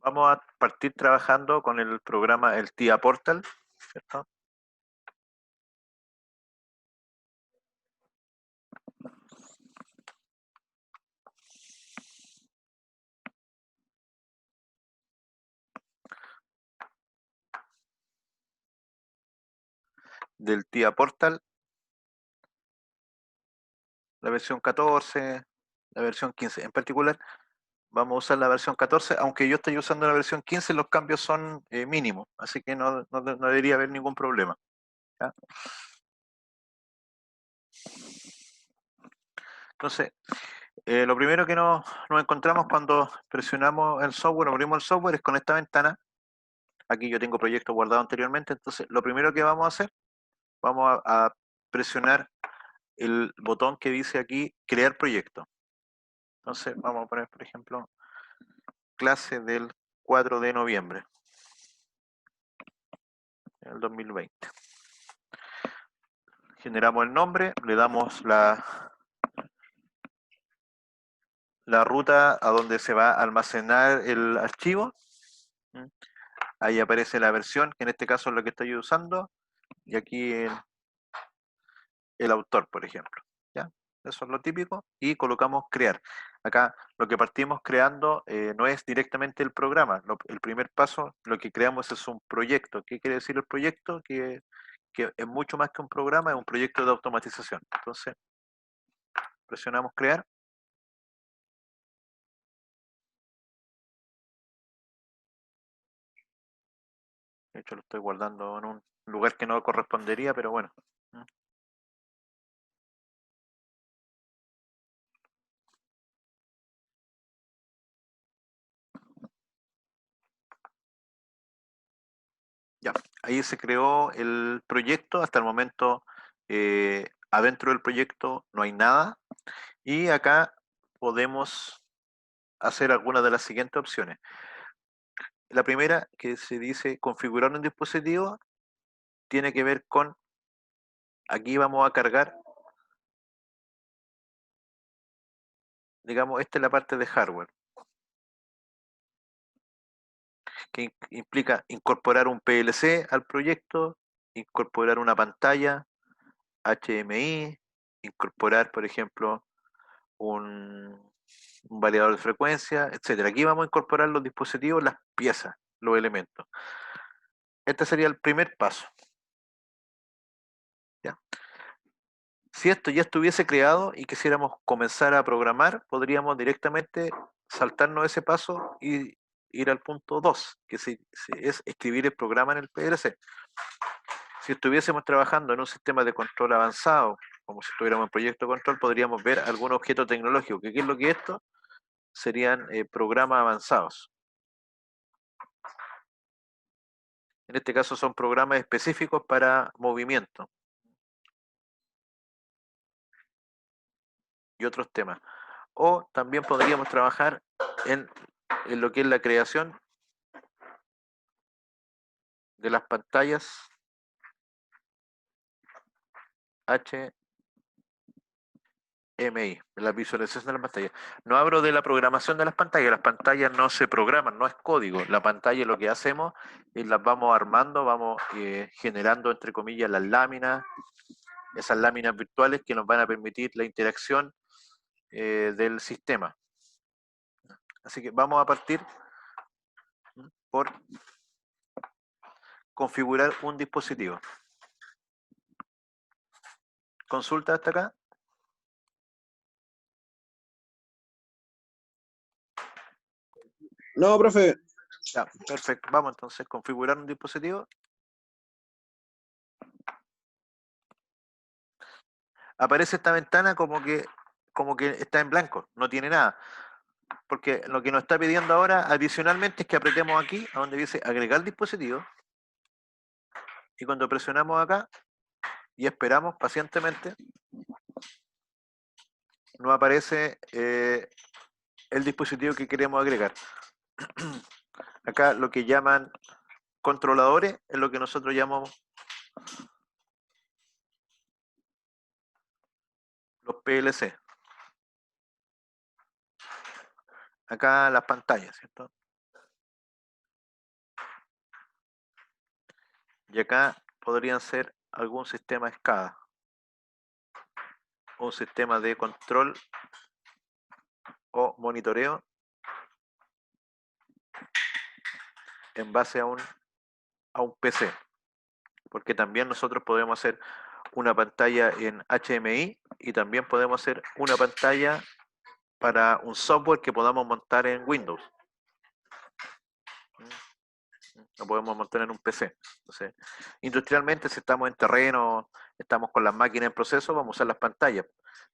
Vamos a partir trabajando con el programa, el TIA Portal, ¿cierto? Del TIA Portal, la versión 14, la versión 15. En particular, vamos a usar la versión 14, aunque yo estoy usando la versión 15, los cambios son mínimos, así que no debería haber ningún problema. ¿Ya? Entonces, lo primero que nos encontramos cuando presionamos el software, abrimos el software, es con esta ventana. Aquí yo tengo proyectos guardados anteriormente, entonces lo primero que vamos a hacer, vamos a presionar el botón que dice aquí crear proyecto. Entonces vamos a poner, por ejemplo, clase del 4 de noviembre del 2020. Generamos el nombre, le damos la ruta a donde se va a almacenar el archivo. Ahí aparece la versión, que en este caso es lo que estoy usando, y aquí el autor, por ejemplo. ¿Ya? Eso es lo típico. Y colocamos crear. Acá lo que partimos creando no es directamente el programa. El primer paso, lo que creamos es un proyecto. ¿Qué quiere decir el proyecto? Que es mucho más que un programa, es un proyecto de automatización. Entonces, presionamos crear. De hecho, lo estoy guardando en un lugar que no correspondería, pero bueno. Ya, ahí se creó el proyecto. Hasta el momento, adentro del proyecto no hay nada. Y acá podemos hacer algunas de las siguientes opciones. La primera, que se dice configurar un dispositivo, tiene que ver con, aquí vamos a cargar, digamos, esta es la parte de hardware, que implica incorporar un PLC al proyecto, incorporar una pantalla, HMI, incorporar, por ejemplo, un variador de frecuencia, etcétera. Aquí vamos a incorporar los dispositivos, las piezas, los elementos. Este sería el primer paso. ¿Ya? Si esto ya estuviese creado y quisiéramos comenzar a programar, podríamos directamente saltarnos ese paso y ir al punto 2, que es escribir el programa en el PLC. Si estuviésemos trabajando en un sistema de control avanzado, como si estuviéramos en proyecto de control, podríamos ver algún objeto tecnológico. ¿Qué es lo que es esto? Serían programas avanzados. En este caso son programas específicos para movimiento y otros temas. O también podríamos trabajar en lo que es la creación de las pantallas HMI, la visualización de las pantallas. No hablo de la programación de las pantallas no se programan, no es código. La pantalla lo que hacemos es las vamos armando, vamos generando, entre comillas, las láminas, esas láminas virtuales que nos van a permitir la interacción del sistema. Así que vamos a partir por configurar un dispositivo. Consulta hasta acá. No, profe. Ya, perfecto. Vamos entonces a configurar un dispositivo. Aparece esta ventana como que está en blanco, no tiene nada. Porque lo que nos está pidiendo ahora adicionalmente es que apretemos aquí, a donde dice agregar dispositivo, y cuando presionamos acá y esperamos pacientemente, nos aparece el dispositivo que queremos agregar. Acá lo que llaman controladores es lo que nosotros llamamos los PLC. Acá las pantallas, ¿cierto? Y acá podrían ser algún sistema SCADA, un sistema de control o monitoreo en base a un PC, porque también nosotros podemos hacer una pantalla en HMI y también podemos hacer una pantalla para un software que podamos montar en Windows. Lo podemos montar en un PC. Entonces, industrialmente, si estamos en terreno, estamos con las máquinas en proceso, vamos a usar las pantallas.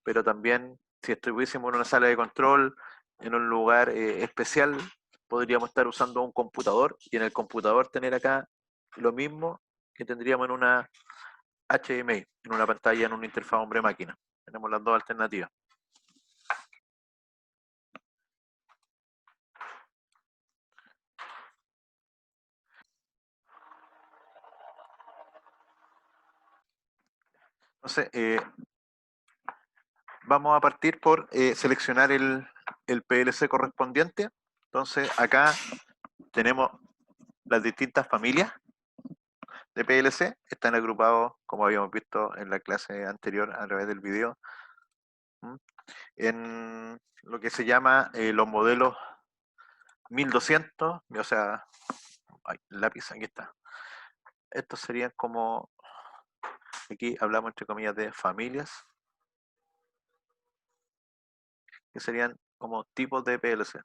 Pero también, si estuviésemos en una sala de control, en un lugar especial, podríamos estar usando un computador y en el computador tener acá lo mismo que tendríamos en una HMI, en una pantalla, en una interfaz hombre-máquina. Tenemos las dos alternativas. Entonces, vamos a partir por seleccionar el PLC correspondiente. Entonces, acá tenemos las distintas familias de PLC, están agrupados, como habíamos visto en la clase anterior a través del video, en lo que se llama los modelos 1200, o sea, ay, lápiz, aquí está. Estos serían como, aquí hablamos entre comillas de familias, que serían como tipos de PLC.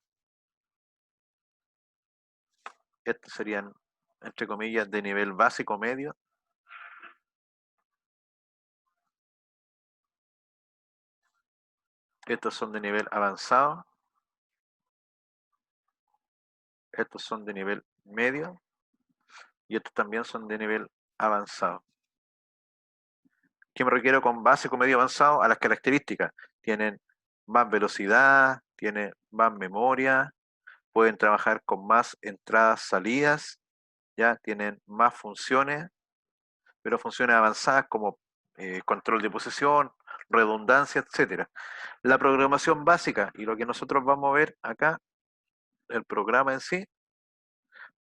Estos serían, entre comillas, de nivel básico medio. Estos son de nivel avanzado. Estos son de nivel medio. Y estos también son de nivel avanzado. ¿Qué me requiero con básico medio avanzado? A las características. Tienen más velocidad, tienen más memoria, pueden trabajar con más entradas, salidas, ya tienen más funciones, pero funciones avanzadas como control de posición, redundancia, etcétera. La programación básica y lo que nosotros vamos a ver acá, el programa en sí,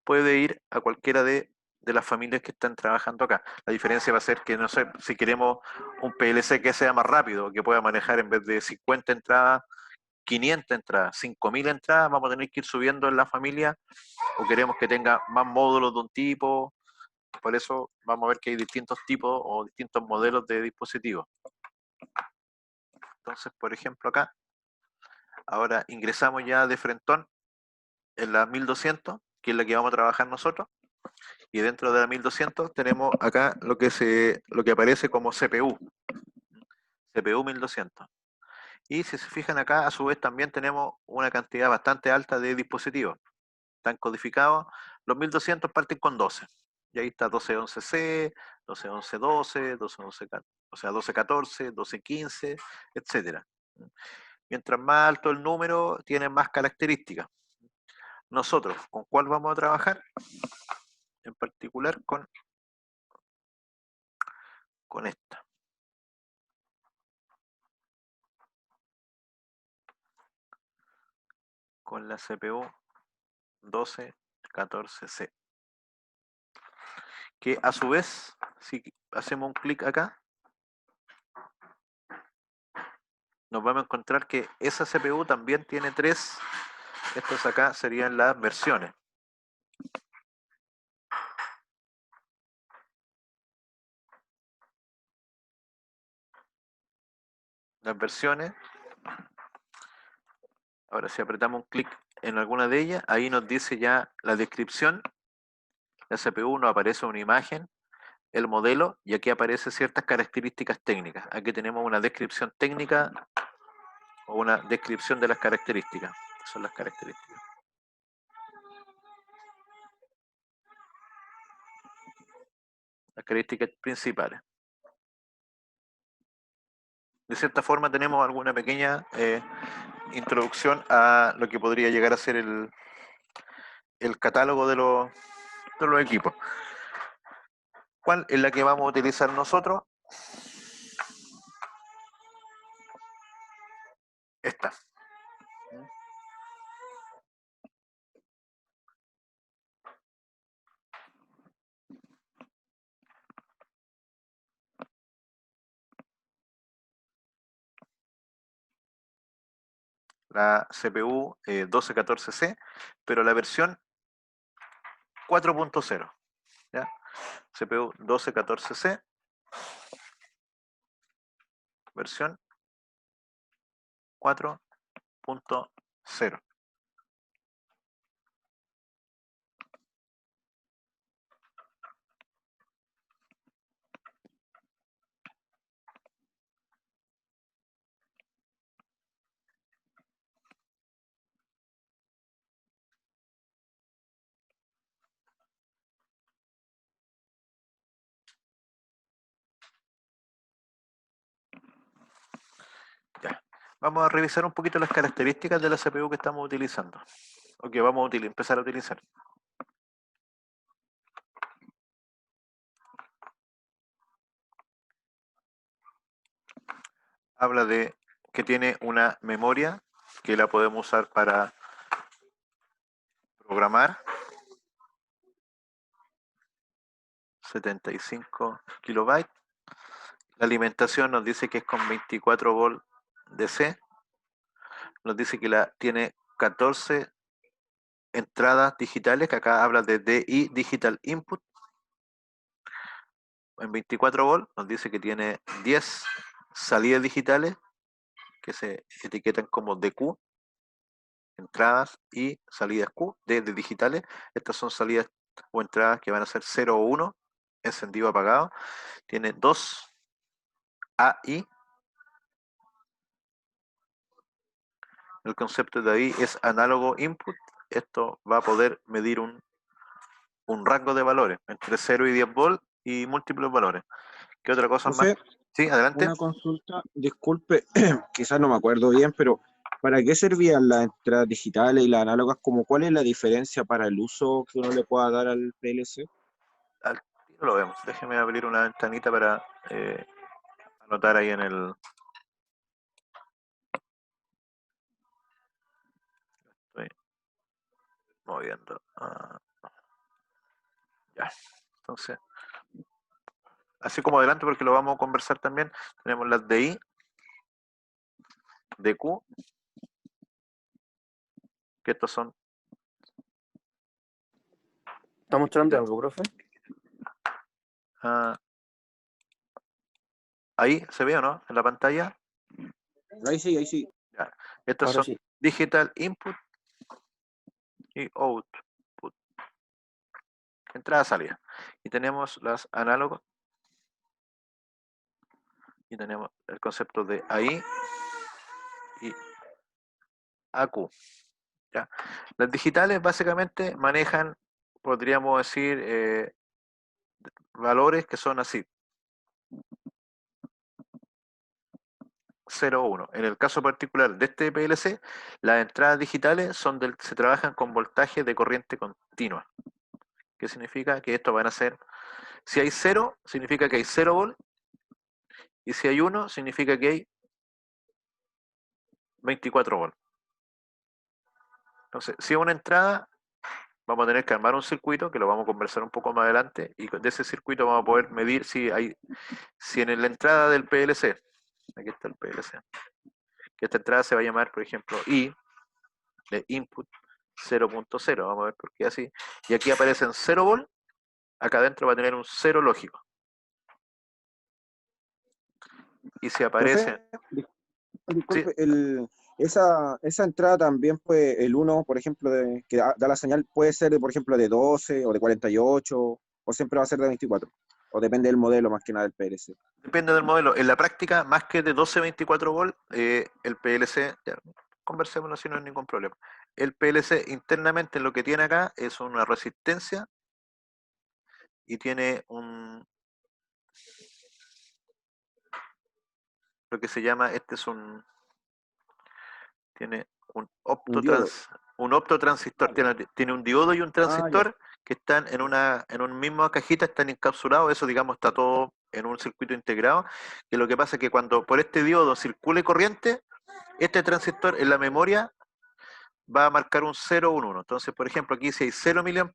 puede ir a cualquiera de las familias que están trabajando acá. La diferencia va a ser que, no sé, si queremos un PLC que sea más rápido, que pueda manejar en vez de 50 entradas, 500 entradas, 5000 entradas, vamos a tener que ir subiendo en la familia, o queremos que tenga más módulos de un tipo. Por eso vamos a ver que hay distintos tipos o distintos modelos de dispositivos. Entonces, por ejemplo, acá, ahora ingresamos ya de frentón en la 1200, que es la que vamos a trabajar nosotros. Y dentro de la 1200 tenemos acá lo que aparece como CPU, CPU 1200. Y si se fijan acá, a su vez también tenemos una cantidad bastante alta de dispositivos. Están codificados, los 1200 parten con 12. Y ahí está 1211C, 121112, 1211, o sea, 1214, 1215, etcétera. Mientras más alto el número, tiene más características. Nosotros, ¿con cuál vamos a trabajar? En particular con esta. Con la CPU 1214C. Que a su vez, si hacemos un clic acá, nos vamos a encontrar que esa CPU también tiene tres. Estos acá serían las versiones. Las versiones. Ahora, si apretamos un clic en alguna de ellas, ahí nos dice ya la descripción. La CPU nos aparece una imagen, el modelo, y aquí aparecen ciertas características técnicas. Aquí tenemos una descripción técnica o una descripción de las características. Son las características. Las características principales. De cierta forma tenemos alguna pequeña introducción a lo que podría llegar a ser el catálogo de los equipos. ¿Cuál es la que vamos a utilizar nosotros? Esta. la CPU 1214C, pero la versión 4.0, ¿ya? CPU 1214C, versión 4.0. Ya. Vamos a revisar un poquito las características de la CPU que estamos utilizando, o que vamos a empezar a utilizar. Habla de que tiene una memoria que la podemos usar para programar, 75 kilobytes. La alimentación nos dice que es con 24 volt DC. Nos dice que tiene 14 entradas digitales, que acá habla de DI, Digital Input, en 24 volt. Nos dice que tiene 10 salidas digitales, que se etiquetan como DQ, entradas y salidas Q, de digitales. Estas son salidas o entradas que van a ser 0 o 1, encendido o apagado. Tiene 2 AI. El concepto de ahí es análogo input. Esto va a poder medir un rango de valores entre 0 y 10 volt y múltiples valores. ¿Qué otra cosa más? Profe, Sí, adelante. una consulta, disculpe, quizás no me acuerdo bien, pero ¿para qué servían las entradas digitales y las análogas? Como, ¿cuál es la diferencia para el uso que uno le pueda dar al PLC? Al tiro lo vemos. Déjeme abrir una ventanita para anotar ahí en el... Estoy moviendo. Ya. Entonces, así como adelante, porque lo vamos a conversar también, tenemos las de I, de Q, que estos son... ¿Está mostrando algo, profe? Ahí se ve o no, en la pantalla. Ahí sí, ahí sí. Ya. Estos Ahora son sí. digital input y output. Entrada, salida. Y tenemos las análogos. Y tenemos el concepto de AI y AQ. ¿Ya? Las digitales básicamente manejan, podríamos decir, valores que son así. 0 o 1. En el caso particular de este PLC, las entradas digitales se trabajan con voltaje de corriente continua. ¿Qué significa? Que esto van a ser, si hay 0, significa que hay 0 volt, y si hay 1, significa que hay 24 volt. Entonces, si es una entrada, vamos a tener que armar un circuito, que lo vamos a conversar un poco más adelante, y de ese circuito vamos a poder medir si en la entrada del PLC, aquí está el PLC, que esta entrada se va a llamar, por ejemplo, I, de input 0.0, vamos a ver por qué así, y aquí aparecen 0 volt, acá adentro va a tener un 0 lógico. Y si aparece... Profe, Sí, disculpe, esa entrada también, pues, el uno, por ejemplo, que da la señal, puede ser, por ejemplo, de 12 o de 48, o siempre va a ser de 24, o depende del modelo más que nada del PLC. depende del modelo. En la práctica, más que de 12-24 volt, el PLC, ya, conversémoslo si no hay ningún problema. El PLC internamente lo que tiene acá es una resistencia y tiene lo que se llama, tiene Un diodo. un optotransistor, tiene un diodo y un Ah, ya. transistor que están en una misma cajita, están encapsulados, eso digamos está todo en un circuito integrado, que lo que pasa es que cuando por este diodo circule corriente, este transistor en la memoria va a marcar un 0 o un 1. Entonces, por ejemplo, aquí si hay 0 mA,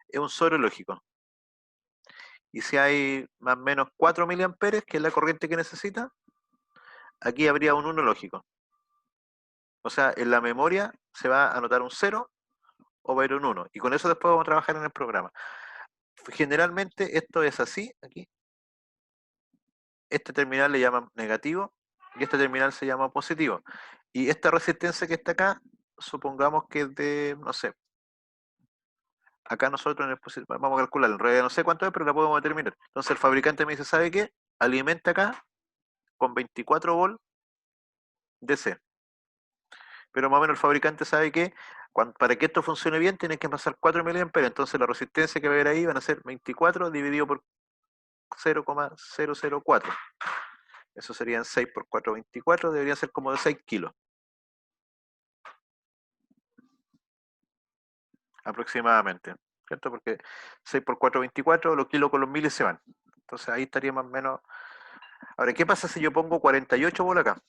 es un 0 lógico. Y si hay más o menos 4 mA, que es la corriente que necesita, aquí habría un 1 lógico. O sea, en la memoria se va a anotar un 0 o va a ir un 1. Y con eso después vamos a trabajar en el programa. Generalmente esto es así, aquí. Este terminal le llaman negativo y este terminal se llama positivo. Y esta resistencia que está acá, supongamos que es de, no sé, acá nosotros en el vamos a calcular, en realidad no sé cuánto es, pero la podemos determinar. Entonces el fabricante me dice, ¿sabe qué? Alimenta acá con 24 volts DC. Pero más o menos el fabricante sabe que para que esto funcione bien tiene que pasar 4 miliamperes. Entonces la resistencia que va a haber ahí van a ser 24 dividido por 0,004. Eso serían 6 por 4, 24. Deberían ser como de 6 kilos. Aproximadamente. ¿Cierto? Porque 6 por 4, 24, los kilos con los miles se van. Entonces ahí estaría más o menos. Ahora, ¿qué pasa si yo pongo 48 volts acá?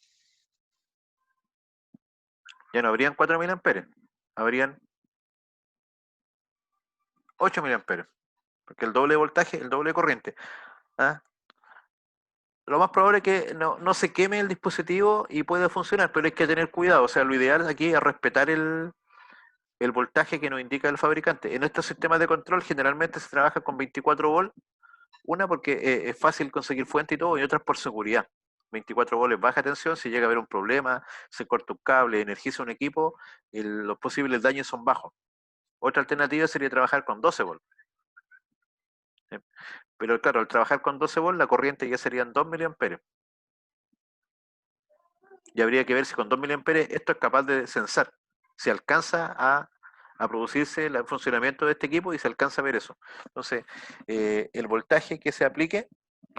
Ya no habrían 4 miliamperes. Habrían 8 miliamperes. Porque el doble de voltaje, el doble de corriente. ¿Ah? Lo más probable es que no se queme el dispositivo y pueda funcionar, pero hay que tener cuidado. O sea, lo ideal aquí es respetar el voltaje que nos indica el fabricante. En estos sistemas de control generalmente se trabaja con 24 volts. Una porque es fácil conseguir fuente y todo, y otras por seguridad. 24 volts es baja tensión, si llega a haber un problema, se corta un cable, energiza un equipo, los posibles daños son bajos. Otra alternativa sería trabajar con 12 volts. Pero claro, al trabajar con 12 volts, la corriente ya serían 2 miliamperes. Y habría que ver si con 2 miliamperes esto es capaz de censar, si alcanza a producirse el funcionamiento de este equipo y se alcanza a ver eso. Entonces, el voltaje que se aplique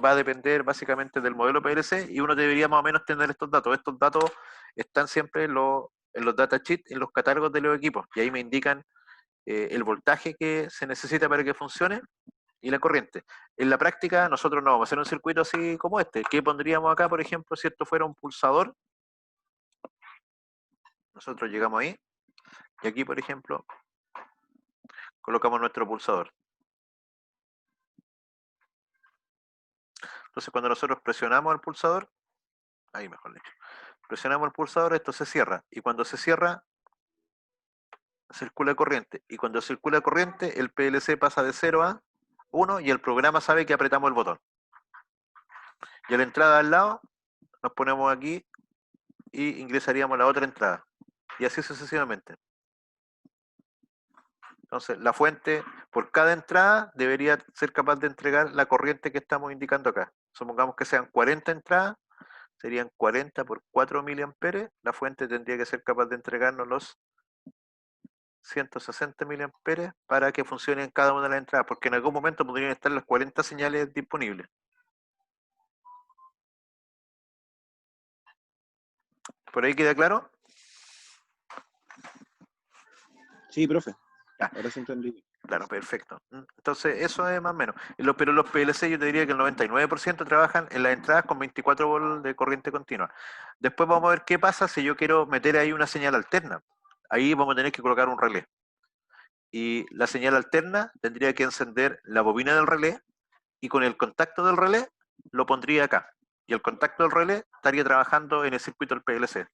va a depender básicamente del modelo PLC y uno debería más o menos tener estos datos. Estos datos están siempre en los datasheets, en los catálogos de los equipos, y ahí me indican el voltaje que se necesita para que funcione y la corriente. En la práctica, nosotros no vamos a hacer un circuito así como este. ¿Qué pondríamos acá, por ejemplo, si esto fuera un pulsador? Nosotros llegamos ahí y aquí, por ejemplo, colocamos nuestro pulsador. Entonces, cuando nosotros presionamos el pulsador, ahí mejor dicho, presionamos el pulsador, esto se cierra. Y cuando se cierra, circula corriente. Y cuando circula corriente, el PLC pasa de 0 a 1 y el programa sabe que apretamos el botón. Y a la entrada al lado, nos ponemos aquí y ingresaríamos a la otra entrada. Y así sucesivamente. Entonces, la fuente por cada entrada debería ser capaz de entregar la corriente que estamos indicando acá. Supongamos que sean 40 entradas, serían 40 por 4 miliamperes. La fuente tendría que ser capaz de entregarnos los 160 miliamperes para que funcione en cada una de las entradas, porque en algún momento podrían estar las 40 señales disponibles. ¿Por ahí queda claro? Sí, profe. Ya. Ahora sí entendí. Claro, perfecto. Entonces, eso es más o menos. Pero los PLC yo te diría que el 99% trabajan en las entradas con 24 volts de corriente continua. Después vamos a ver qué pasa si yo quiero meter ahí una señal alterna. Ahí vamos a tener que colocar un relé. Y la señal alterna tendría que encender la bobina del relé y con el contacto del relé lo pondría acá. Y el contacto del relé estaría trabajando en el circuito del PLC.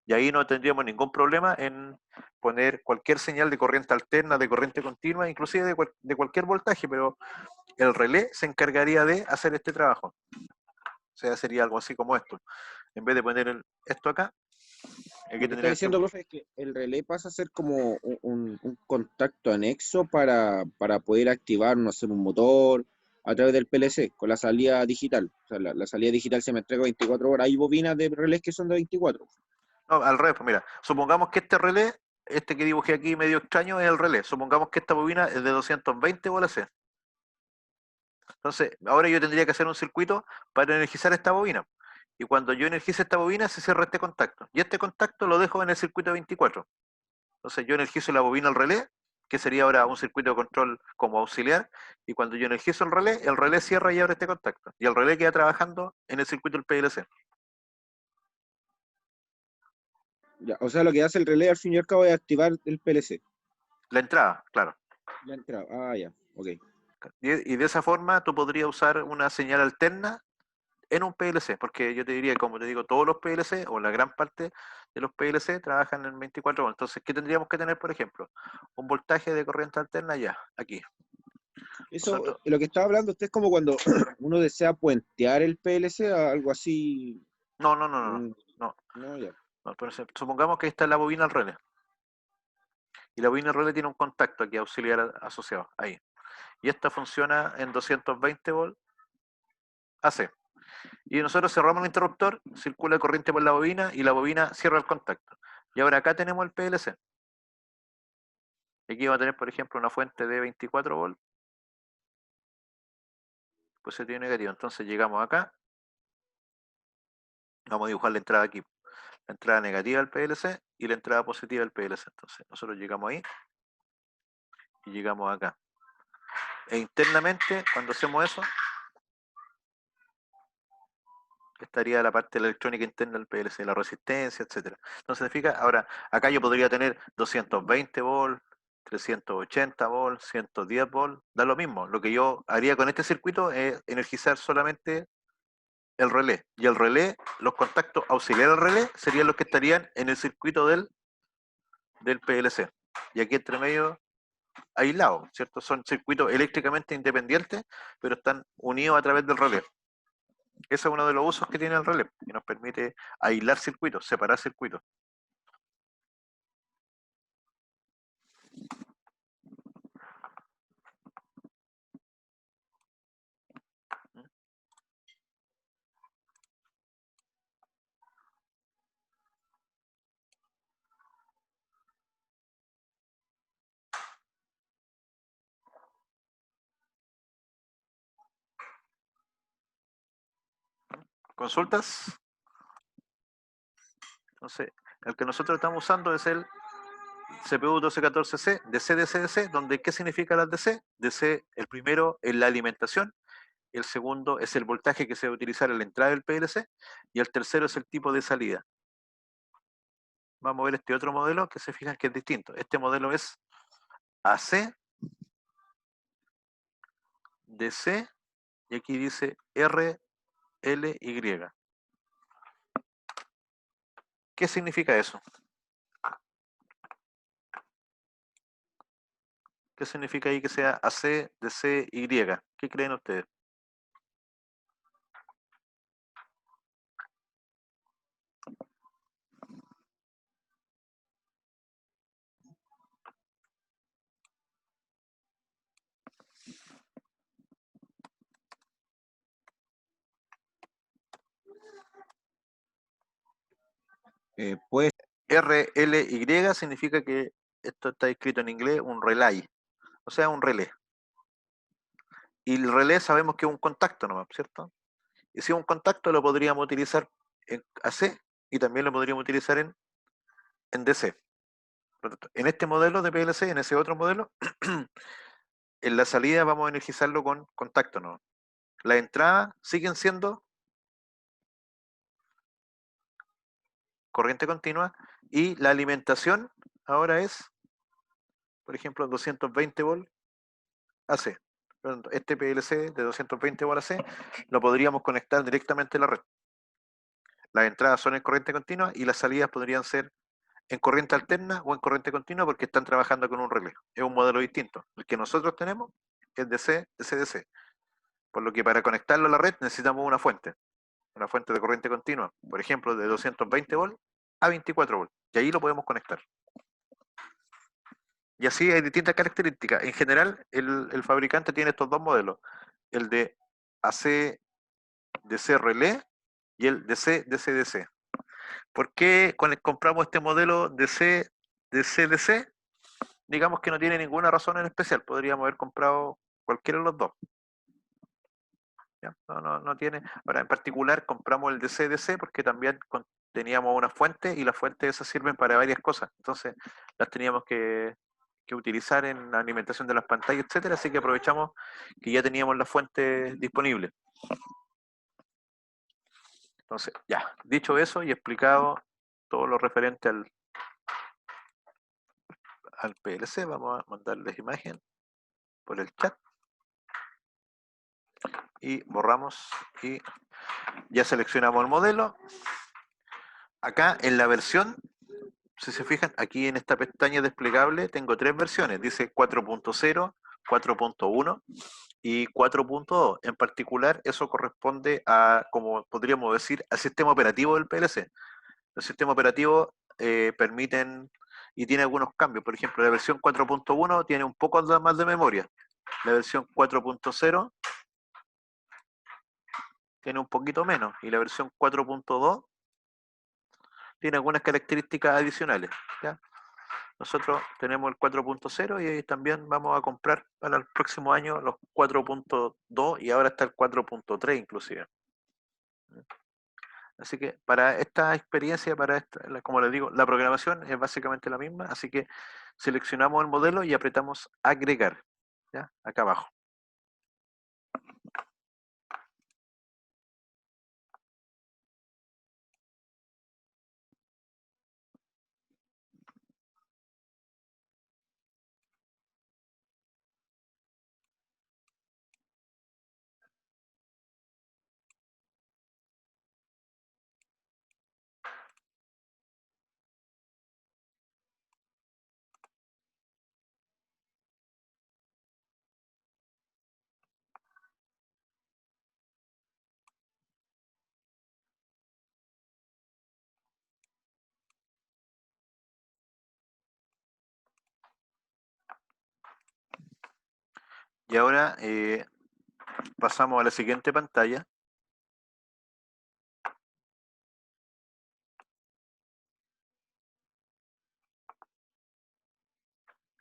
Y ahí no tendríamos ningún problema en poner cualquier señal de corriente alterna, de corriente continua, inclusive de cualquier voltaje, pero el relé se encargaría de hacer este trabajo. O sea, sería algo así como esto. En vez de poner esto acá, aquí Lo que está tendría que... diciendo, profe, es que el relé pasa a ser como un contacto anexo para poder activar, no sé, un motor a través del PLC con la salida digital. O sea, la salida digital se me entrega 24 horas. Hay bobinas de relés que son de 24. No, al revés, pues mira, supongamos que este relé, este que dibujé aquí medio extraño es el relé. Supongamos que esta bobina es de 220 volts. Entonces, ahora yo tendría que hacer un circuito para energizar esta bobina. Y cuando yo energice esta bobina, se cierra este contacto. Y este contacto lo dejo en el circuito 24. Entonces, yo energizo la bobina al relé, que sería ahora un circuito de control como auxiliar. Y cuando yo energizo el relé cierra y abre este contacto. Y el relé queda trabajando en el circuito del PLC. Ya, o sea, lo que hace el relé al fin y al cabo es activar el PLC. La entrada, claro. La entrada. Ah, ya, ok. Y de esa forma tú podrías usar una señal alterna en un PLC, porque yo te diría, como te digo, todos los PLC o la gran parte de los PLC trabajan en 24 volts. Entonces, ¿qué tendríamos que tener, por ejemplo? Un voltaje de corriente alterna ya, aquí. Eso, Nosotros, lo que estaba hablando usted es como cuando uno desea puentear el PLC a algo así. no, no, no, no, mm, no, No, ya. no, pero supongamos que esta es la bobina al relé. Y la bobina al relé tiene un contacto aquí auxiliar asociado, ahí. Y esta funciona en 220 volts AC. Y nosotros cerramos el interruptor, circula corriente por la bobina y la bobina cierra el contacto. Y ahora acá tenemos el PLC. Aquí vamos a tener, por ejemplo, una fuente de 24 volts, positivo y negativo. Entonces llegamos acá, vamos a dibujar la entrada aquí. La entrada negativa del PLC y la entrada positiva del PLC. Entonces nosotros llegamos ahí y llegamos acá. E internamente, cuando hacemos eso, estaría la parte electrónica interna del PLC, la resistencia, etcétera. Entonces, fíjate, ahora acá yo podría tener 220 volts, 380 volts, 110 volts, da lo mismo. Lo que yo haría con este circuito es energizar solamente el relé. Y el relé, los contactos auxiliares del relé serían los que estarían en el circuito del PLC. Y aquí entre medio aislados, ¿cierto? Son circuitos eléctricamente independientes, pero están unidos a través del relé. Ese es uno de los usos que tiene el relé, que nos permite aislar circuitos, separar circuitos. ¿Consultas? Entonces, el que nosotros estamos usando es el CPU 1214C, DC, DC, DC, donde ¿qué significa la DC? DC, el primero es la alimentación, el segundo es el voltaje que se va a utilizar en la entrada del PLC, y el tercero es el tipo de salida. Vamos a ver este otro modelo que se fijan que es distinto. Este modelo es AC, DC, y aquí dice RLY. ¿Qué significa eso? ¿Qué significa ahí que sea AC, DC, Y? ¿Qué creen ustedes? Pues RLY significa que esto está escrito en inglés, un relay, o sea, un relé. Y el relé sabemos que es un contacto nomás, ¿cierto? Y si es un contacto lo podríamos utilizar en AC y también lo podríamos utilizar en DC. Por lo tanto, en este modelo de PLC, en ese otro modelo, en la salida vamos a energizarlo con contacto nomás. Las entradas siguen siendo corriente continua y la alimentación ahora es, por ejemplo, 220 volts AC. Este PLC de 220 volts AC lo podríamos conectar directamente a la red. Las entradas son en corriente continua y las salidas podrían ser en corriente alterna o en corriente continua porque están trabajando con un relé. Es un modelo distinto. El que nosotros tenemos es DC, DC, DC. Por lo que para conectarlo a la red necesitamos una fuente de corriente continua, por ejemplo, de 220 volts a 24 volts. Y ahí lo podemos conectar. Y así hay distintas características. En general, el fabricante tiene estos dos modelos. El de AC DC relé y el DC DC DC. ¿Por qué compramos este modelo DC DC DC? Digamos que no tiene ninguna razón en especial. Podríamos haber comprado cualquiera de los dos. ¿Ya? No tiene. Ahora, en particular, compramos el DC DC porque también teníamos una fuente y las fuentes esas sirven para varias cosas. Entonces, las teníamos que utilizar en la alimentación de las pantallas, etcétera. Así que aprovechamos que ya teníamos la fuente disponible. Entonces, ya, dicho eso y explicado todo lo referente al PLC, vamos a mandarles imagen por el chat. y borramos y ya seleccionamos el modelo. Acá en la versión, si se fijan, aquí en esta pestaña desplegable tengo tres versiones, dice 4.0, 4.1 y 4.2. En particular, eso corresponde a, como podríamos decir, al sistema operativo del PLC. Los sistemas operativos permiten y tiene algunos cambios. Por ejemplo, la versión 4.1 tiene un poco más de memoria. La versión 4.0 tiene un poquito menos. Y la versión 4.2 tiene algunas características adicionales. ¿ya? Nosotros tenemos el 4.0 y también vamos a comprar para el próximo año los 4.2 y ahora está el 4.3 inclusive. Así que para esta experiencia, para esta, como les digo, la programación es básicamente la misma, así que seleccionamos el modelo y apretamos agregar, ¿ya? Acá abajo. Y ahora pasamos a la siguiente pantalla,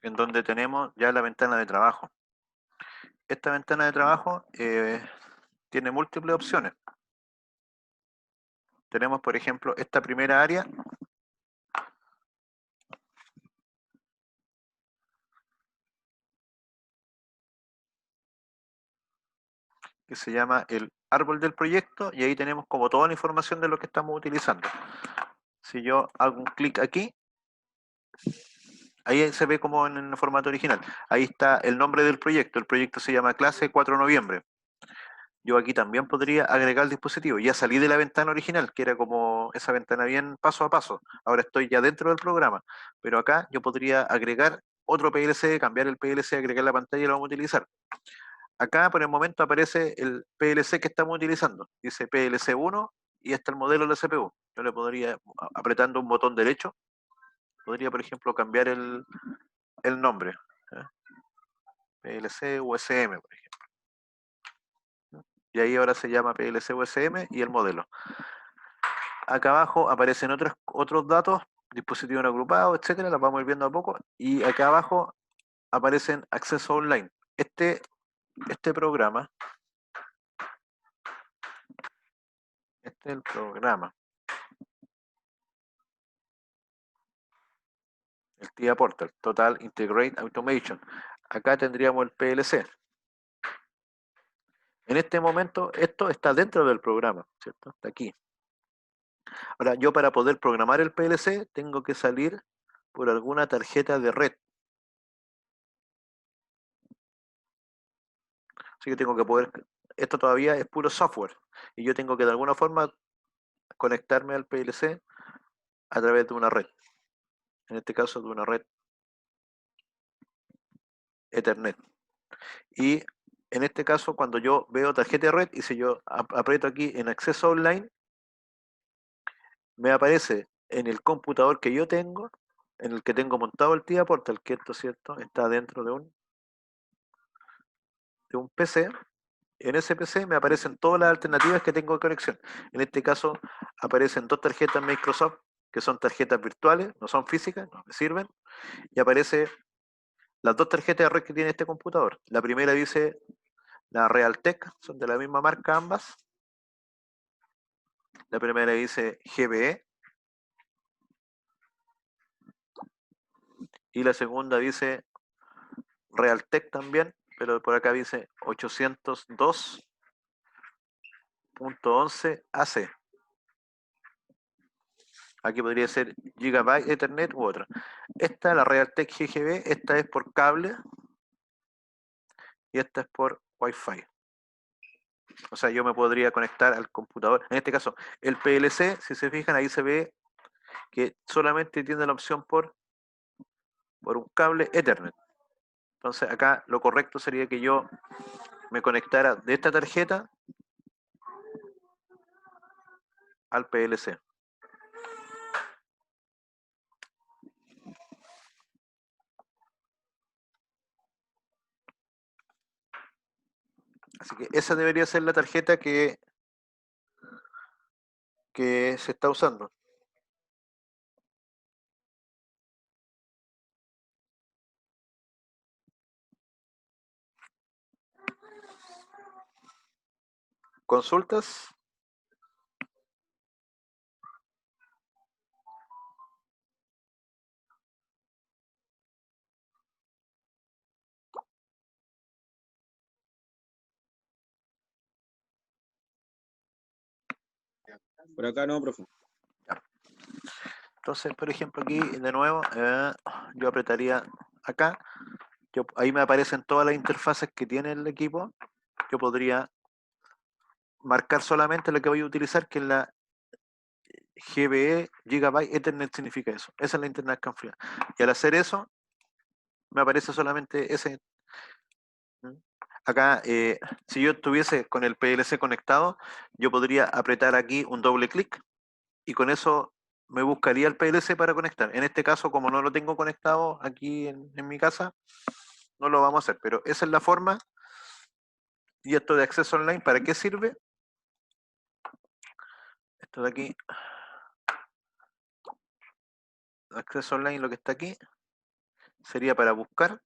en donde tenemos ya la ventana de trabajo. Esta ventana de trabajo tiene múltiples opciones. Tenemos, por ejemplo, esta primera área, que se llama el árbol del proyecto, y ahí tenemos como toda la información de lo que estamos utilizando. Si yo hago un clic aquí, ahí se ve como en el formato original. Ahí está el nombre del proyecto. El proyecto se llama clase 4 de noviembre. Yo aquí también podría agregar el dispositivo. Ya salí de la ventana original, que era como esa ventana bien paso a paso. Ahora estoy ya dentro del programa. Pero acá yo podría agregar otro PLC, cambiar el PLC, agregar la pantalla y lo vamos a utilizar. Acá por el momento aparece el PLC que estamos utilizando. Dice PLC 1 y está el modelo de la CPU. Yo le podría, apretando un botón derecho, podría por ejemplo cambiar el nombre. ¿eh? PLC USM, por ejemplo. Y ahí ahora se llama PLC USM y el modelo. Acá abajo aparecen otros datos, dispositivos no agrupados, etcétera, las vamos a ir viendo a poco. Y acá abajo aparecen acceso online. Este programa, este es el programa, el TIA Portal, Total Integrated Automation. Acá tendríamos el PLC. En este momento esto está dentro del programa, ¿cierto? Está aquí. Ahora, yo para poder programar el PLC tengo que salir por alguna tarjeta de red. Así que tengo que poder, esto todavía es puro software, y yo tengo que de alguna forma conectarme al PLC a través de una red. En este caso de una red Ethernet. Y en este caso cuando yo veo tarjeta de red y si yo aprieto aquí en acceso online, me aparece en el computador que yo tengo, en el que tengo montado el TIA Portal, que esto, ¿cierto? Está dentro de un PC. En ese PC me aparecen todas las alternativas que tengo de conexión. En este caso aparecen dos tarjetas Microsoft, que son tarjetas virtuales, no son físicas, no me sirven. Y aparece las dos tarjetas de red que tiene este computador. La primera dice la Realtek, son de la misma marca ambas. La primera dice GBE. Y la segunda dice Realtek también, pero por acá dice 802.11 AC. Aquí podría ser Gigabyte Ethernet u otra. Esta, la Realtek GGB, esta es por cable y esta es por Wi-Fi. O sea, yo me podría conectar al computador. En este caso, el PLC, si se fijan, ahí se ve que solamente tiene la opción por un cable Ethernet. Entonces acá lo correcto sería que yo me conectara de esta tarjeta al PLC. Así que esa debería ser la tarjeta que se está usando. ¿Consultas? Por acá no, profe. Entonces, por ejemplo, aquí de nuevo, yo apretaría acá. Ahí me aparecen todas las interfaces que tiene el equipo. Yo podría marcar solamente lo que voy a utilizar, que es la GBE, Gigabyte Ethernet significa eso. Esa es la Internet Configure. Y al hacer eso, me aparece solamente ese. Acá, si yo estuviese con el PLC conectado, yo podría apretar aquí un doble clic y con eso me buscaría el PLC para conectar. En este caso, como no lo tengo conectado aquí en mi casa, no lo vamos a hacer. Pero esa es la forma. ¿Y esto de acceso online para qué sirve? Esto de aquí, acceso online, lo que está aquí, sería para buscar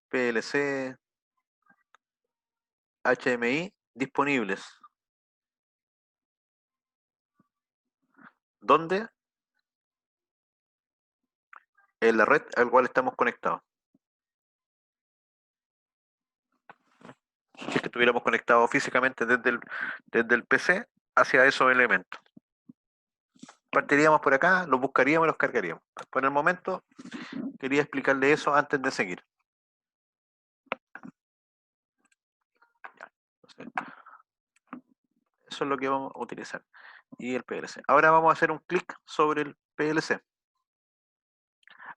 PLC, HMI disponibles. ¿Dónde? En la red al cual estamos conectados. Si es que estuviéramos conectados físicamente desde el PC hacia esos elementos. Partiríamos por acá, los buscaríamos y los cargaríamos. Por el momento, quería explicarle eso antes de seguir. Eso es lo que vamos a utilizar. Y el PLC. Ahora vamos a hacer un clic sobre el PLC.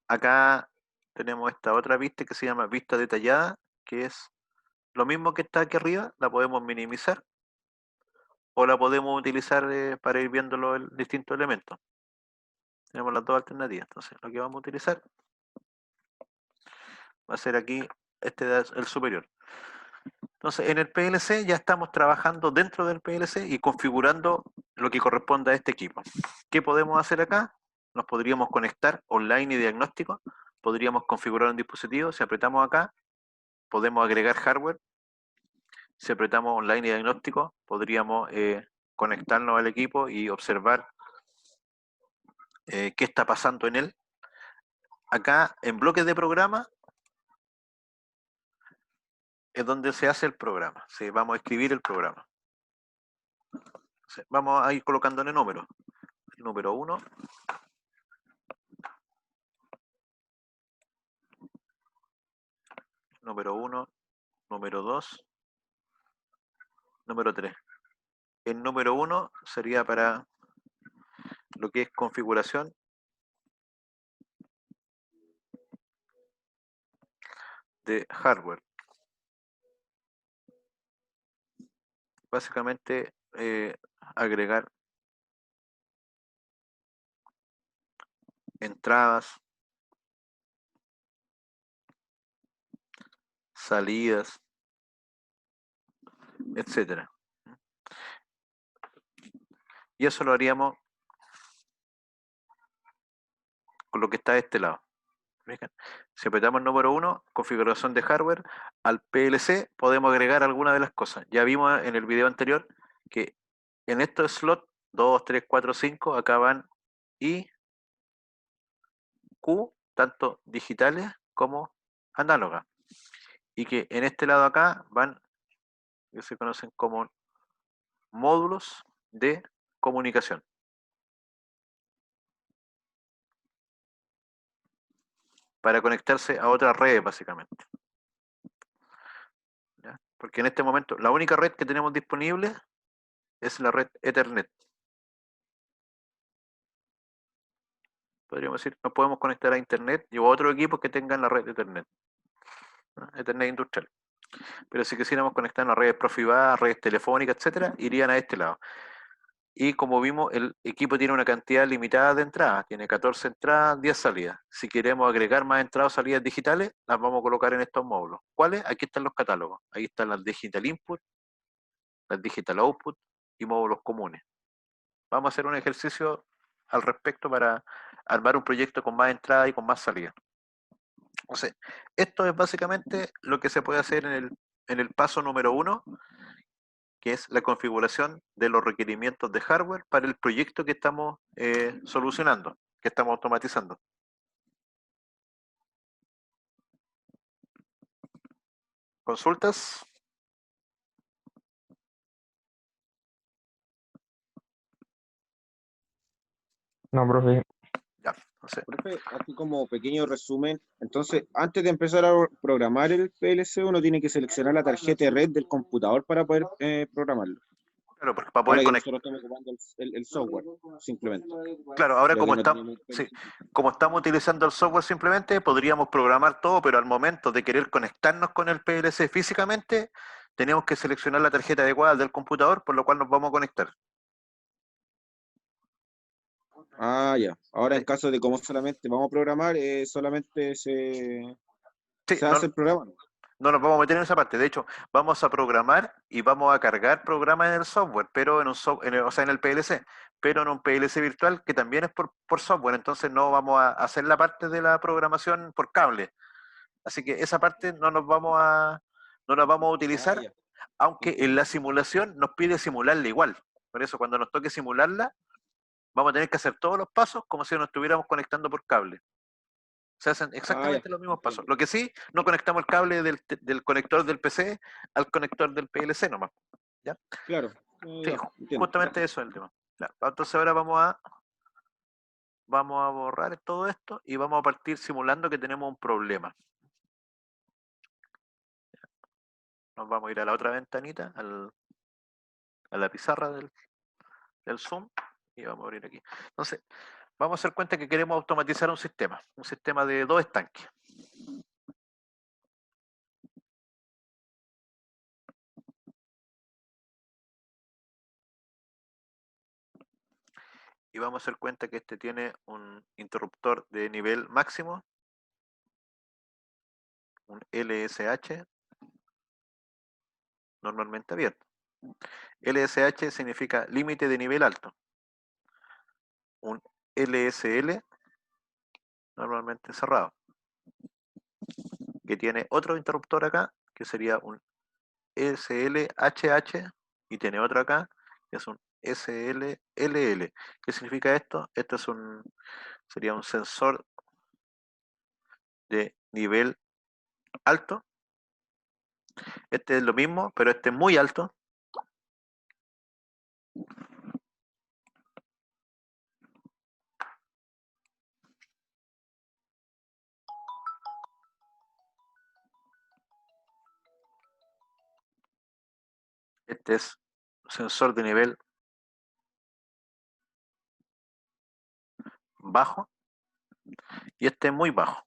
Acá tenemos esta otra vista que se llama vista detallada, que es lo mismo que está aquí arriba, la podemos minimizar o la podemos utilizar para ir viendo los distintos elementos. Tenemos las dos alternativas. Entonces, lo que vamos a utilizar va a ser aquí, este es el superior. Entonces, en el PLC ya estamos trabajando dentro del PLC y configurando lo que corresponde a este equipo. ¿Qué podemos hacer acá? Nos podríamos conectar online y diagnóstico. Podríamos configurar un dispositivo. Si apretamos acá, podemos agregar hardware. Si apretamos online y diagnóstico, podríamos conectarnos al equipo y observar qué está pasando en él. Acá, en bloques de programa, es donde se hace el programa. Sí, vamos a escribir el programa. Sí, vamos a ir colocándole números. El número 1. Número 1. Número 2. Número 3. El número 1 sería para lo que es configuración de hardware. Básicamente, agregar entradas, salidas, etcétera. Y eso lo haríamos con lo que está de este lado. Si apretamos el número 1, configuración de hardware, al PLC podemos agregar alguna de las cosas. Ya vimos en el video anterior que en estos slots 2, 3, 4, 5, acá van I, Q, tanto digitales como análogas. Y que en este lado acá van, que se conocen como módulos de comunicación. Para conectarse a otras redes, básicamente. Porque en este momento la única red que tenemos disponible es la red Ethernet. Podríamos decir, nos podemos conectar a Internet y a otros equipos que tengan la red Ethernet, ¿no? Ethernet industrial. Pero si quisiéramos conectar a redes Profibas, redes telefónicas, etcétera, irían a este lado. Y como vimos, el equipo tiene una cantidad limitada de entradas, tiene 14 entradas, 10 salidas. Si queremos agregar más entradas o salidas digitales, las vamos a colocar en estos módulos. ¿Cuáles? Aquí están los catálogos. Ahí están las Digital Input, las Digital Output y módulos comunes. Vamos a hacer un ejercicio al respecto para armar un proyecto con más entradas y con más salidas. Entonces, esto es básicamente lo que se puede hacer en el paso número 1, que es la configuración de los requerimientos de hardware para el proyecto que estamos solucionando, que estamos automatizando. ¿Consultas? No, profe. Ya, no sé. Profe, aquí como pequeño resumen, entonces, antes de empezar a programar el PLC, uno tiene que seleccionar la tarjeta de red del computador para poder programarlo. Claro, porque para poder Ahora que conectar. nosotros estamos ocupando el software, simplemente. Claro, ahora Ya que no tenemos sí, PLC. como estamos utilizando el software simplemente, podríamos programar todo, pero al momento de querer conectarnos con el PLC físicamente, tenemos que seleccionar la tarjeta adecuada del computador, por lo cual nos vamos a conectar. Ah, ya. Ahora en Sí, caso de como solamente vamos a programar, solamente sí, se hace el programa. no nos vamos a meter en esa parte. De hecho, vamos a programar y vamos a cargar programas en el software, pero o sea, en el PLC, pero en un PLC virtual que también es por software. Entonces no vamos a hacer la parte de la programación por cable. Así que esa parte no la vamos a Ah, utilizar, ya. aunque en Entiendo. la simulación nos pide simularla igual. Por eso cuando nos toque simularla, vamos a tener que hacer todos los pasos como si nos estuviéramos conectando por cable. Se hacen Ah, ya. exactamente los mismos pasos. Entiendo. Lo que sí, no conectamos el cable del conector del PC al conector del PLC nomás. ¿Ya? Claro. Sí, Ya. Entiendo. justamente eso es el tema. Ya. Entonces ahora vamos a borrar todo esto y vamos a partir simulando que tenemos un problema. Nos vamos a ir a la otra ventanita, a la pizarra del Zoom, y vamos a abrir aquí. Entonces, vamos a hacer cuenta que queremos automatizar un sistema de 2 estanques. Y vamos a hacer cuenta que este tiene un interruptor de nivel máximo, un LSH, normalmente abierto. LSH significa límite de nivel alto. Un LSL, normalmente cerrado, que tiene otro interruptor acá, que sería un SLHH, y tiene otro acá, que es un SLLL. ¿Qué significa esto? Esto sería un sensor de nivel alto. Este es lo mismo, pero este es muy alto. Este es sensor de nivel bajo y este es muy bajo.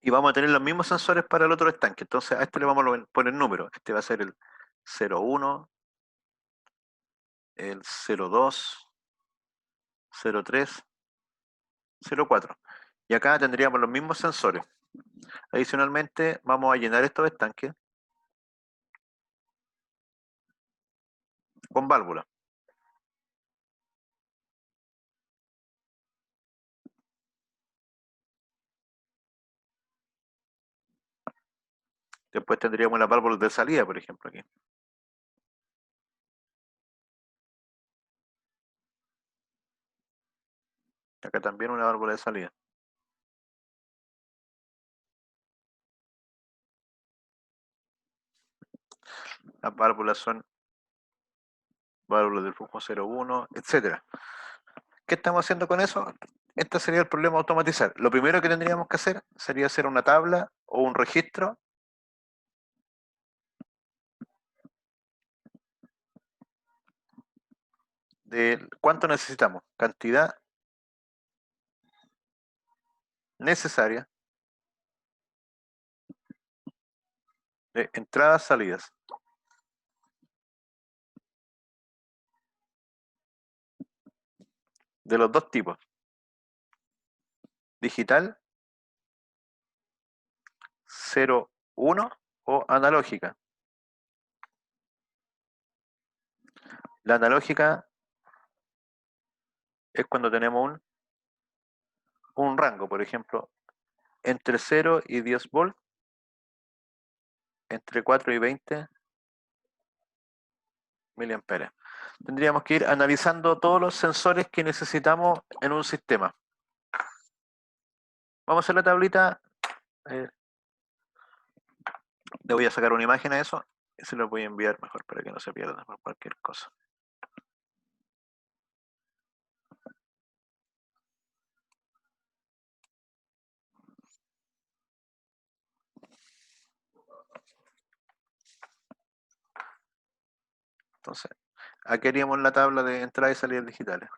Y vamos a tener los mismos sensores para el otro estanque. Entonces a este le vamos a poner número. Este va a ser el 01, el 02, 03, 04. Y acá tendríamos los mismos sensores. Adicionalmente, vamos a llenar estos estanques con válvulas. Después tendríamos las válvulas de salida, por ejemplo, aquí. Acá también una válvula de salida. Las válvulas son válvulas del flujo 01, etcétera. ¿Qué estamos haciendo con eso? Este sería el problema automatizar. Lo primero que tendríamos que hacer sería hacer una tabla o un registro de cuánto necesitamos, cantidad necesaria de entradas, salidas, de los dos tipos, digital 0,1 o analógica. La analógica es cuando tenemos un rango, por ejemplo, entre 0 y 10 volts, entre 4 y 20 miliamperes. Tendríamos que ir analizando todos los sensores que necesitamos en un sistema. Vamos a hacer la tablita. Le voy a sacar una imagen a eso y se lo voy a enviar mejor para que no se pierda por cualquier cosa. Entonces, aquí haríamos la tabla de entrada y salidas digitales.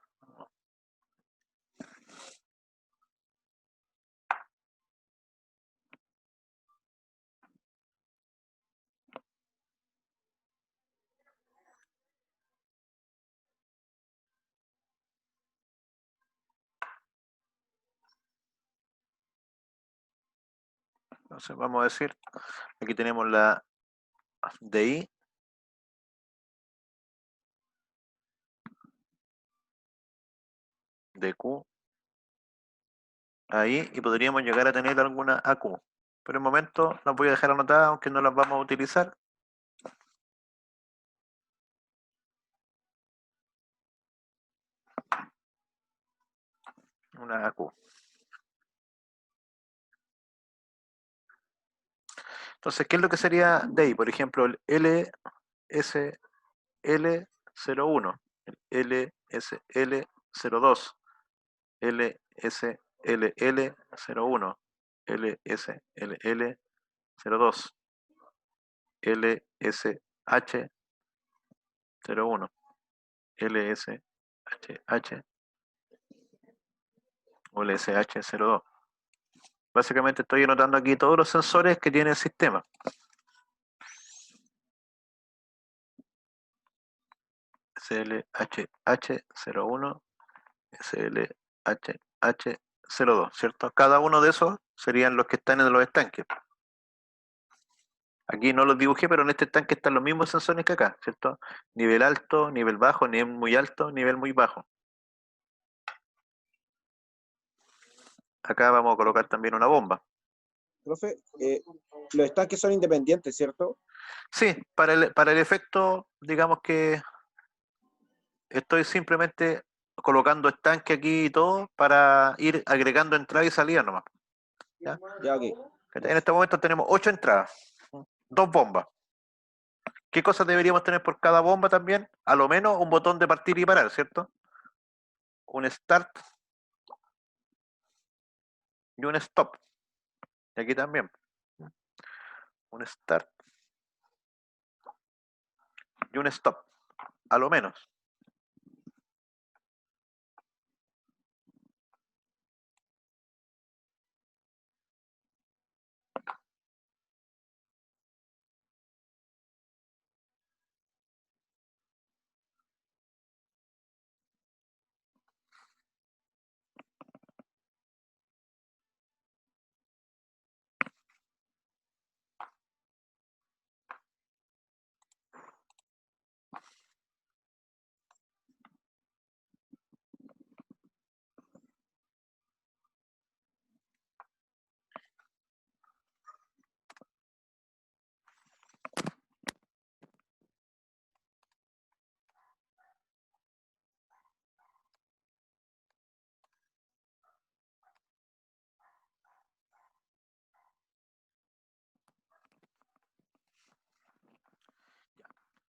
Entonces, vamos a decir, aquí tenemos la DI, DQ, ahí, y podríamos llegar a tener alguna AQ. Por el momento las voy a dejar anotadas, aunque no las vamos a utilizar. Una AQ. Entonces, ¿qué es lo que sería DI? Por ejemplo, el LSL01, el LSL02, LSLL01, LSLL02, LSH01, LSHH o LSH02. Básicamente estoy anotando aquí todos los sensores que tiene el sistema. SLHH01, SLHH02, ¿cierto? Cada uno de esos serían los que están en los estanques. Aquí no los dibujé, pero en este estanque están los mismos sensores que acá, ¿cierto? Nivel alto, nivel bajo, nivel muy alto, nivel muy bajo. Acá vamos a colocar también una bomba. Profe, los estanques son independientes, ¿cierto? Sí, para el efecto, digamos que estoy simplemente colocando estanque aquí y todo para ir agregando entrada y salida nomás. ¿Ya? Ya, ok. En este momento tenemos 8 entradas, 2 bombas. ¿Qué cosas deberíamos tener por cada bomba también? A lo menos un botón de partir y parar, ¿cierto? Un start y un stop. Y aquí también. Un start y un stop. A lo menos.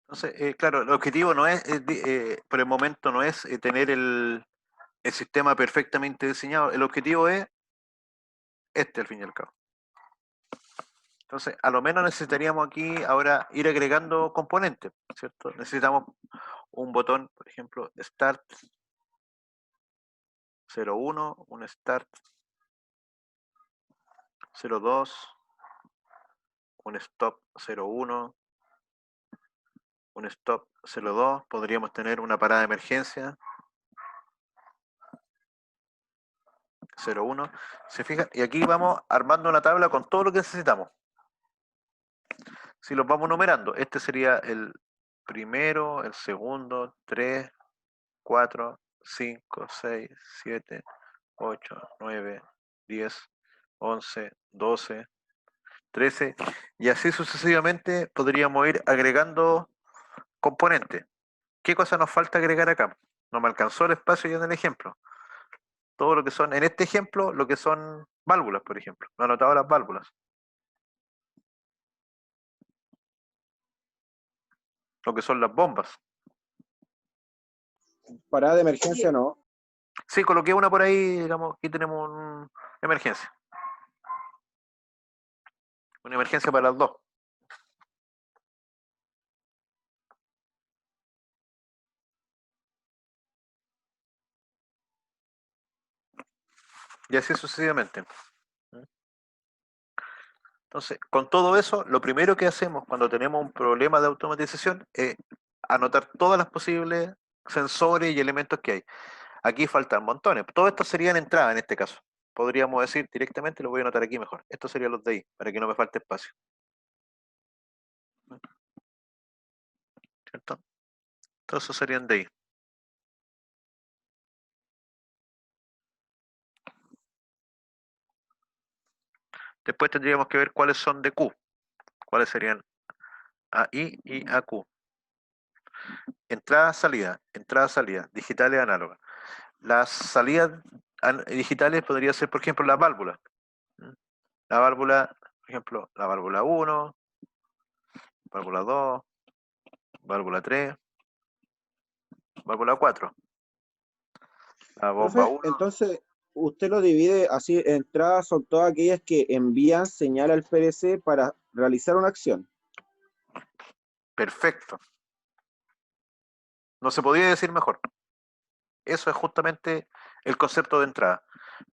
Entonces, claro, el objetivo no es, por el momento, no es tener el el sistema perfectamente diseñado. El objetivo es este, al fin y al cabo. Entonces, a lo menos necesitaríamos aquí ahora ir agregando componentes, ¿cierto? Necesitamos un botón, por ejemplo, Start 01, un Start 02, un Stop 01, un Stop 02. Podríamos tener una parada de emergencia 01. ¿Se fijan? Y aquí vamos armando una tabla con todo lo que necesitamos. Si los vamos numerando, este sería el primero, el segundo, 3, 4, 5, 6, 7, 8, 9, 10, 11, 12, 13, y así sucesivamente podríamos ir agregando componentes. ¿Qué cosa nos falta agregar acá? No me alcanzó el espacio ya en el ejemplo. Todo lo que son, en este ejemplo, lo que son válvulas, por ejemplo. No he anotado las válvulas. Lo que son las bombas. Parada de emergencia no. Sí, coloqué una por ahí, digamos, aquí tenemos una emergencia. Una emergencia para las dos. Y así sucesivamente. Entonces, con todo eso, lo primero que hacemos cuando tenemos un problema de automatización es anotar todas las posibles sensores y elementos que hay. Aquí faltan montones. Todo esto serían entradas en este caso. Podríamos decir directamente, lo voy a anotar aquí mejor. Estos serían los de ahí, para que no me falte espacio. ¿Cierto? Todos esos serían de ahí. Después tendríamos que ver cuáles son de Q. Cuáles serían AI y AQ. Entrada, salida, digitales, análogas. Las salidas digitales podría ser, por ejemplo, la válvula. La válvula, por ejemplo, la válvula 1, válvula 2, válvula 3, válvula 4. La bomba Profe, 1, entonces usted lo divide así, entradas son todas aquellas que envían señal al PLC para realizar una acción. perfecto. No se podía decir mejor. Eso es justamente el concepto de entrada.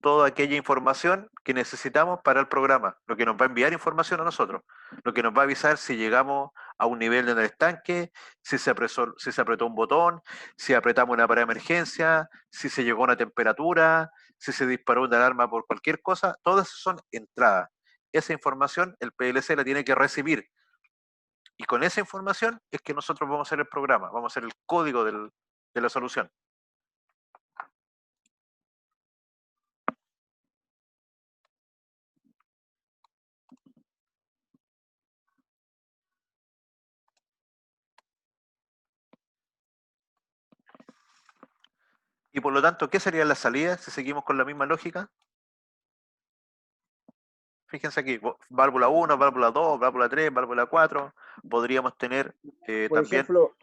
Toda aquella información que necesitamos para el programa, lo que nos va a enviar información a nosotros, lo que nos va a avisar si llegamos a un nivel en el estanque, si se apretó un botón, si apretamos una parada de emergencia, si se llegó a una temperatura, si se disparó una alarma por cualquier cosa, todas son entradas. Esa información el PLC la tiene que recibir. Y con esa información es que nosotros vamos a hacer el programa, vamos a hacer el código de la solución. Y por lo tanto, ¿qué serían las salidas si seguimos con la misma lógica? Fíjense aquí, válvula 1, válvula 2, válvula 3, válvula 4. Podríamos tener Por también, ejemplo,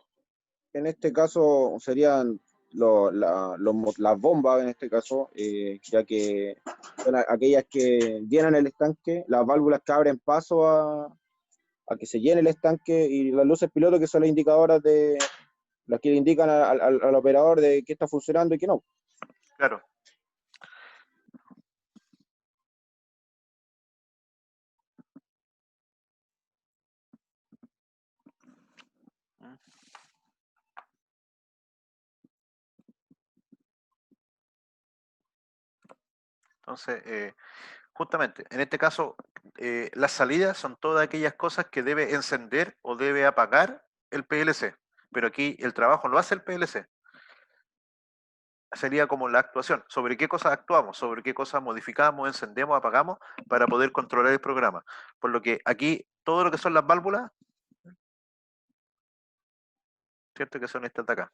en este caso serían las bombas, en este caso, ya que son aquellas que llenan el estanque, las válvulas que abren paso a que se llene el estanque y las luces piloto que son las indicadoras de las que le indican al operador de qué está funcionando y qué no. claro. Entonces, justamente, en este caso, las salidas son todas aquellas cosas que debe encender o debe apagar el PLC. Pero aquí el trabajo lo hace el PLC. Sería como la actuación. ¿Sobre qué cosas actuamos? ¿Sobre qué cosas modificamos, encendemos, apagamos para poder controlar el programa? Por lo que aquí todo lo que son las válvulas, ¿cierto? Que son estas de acá.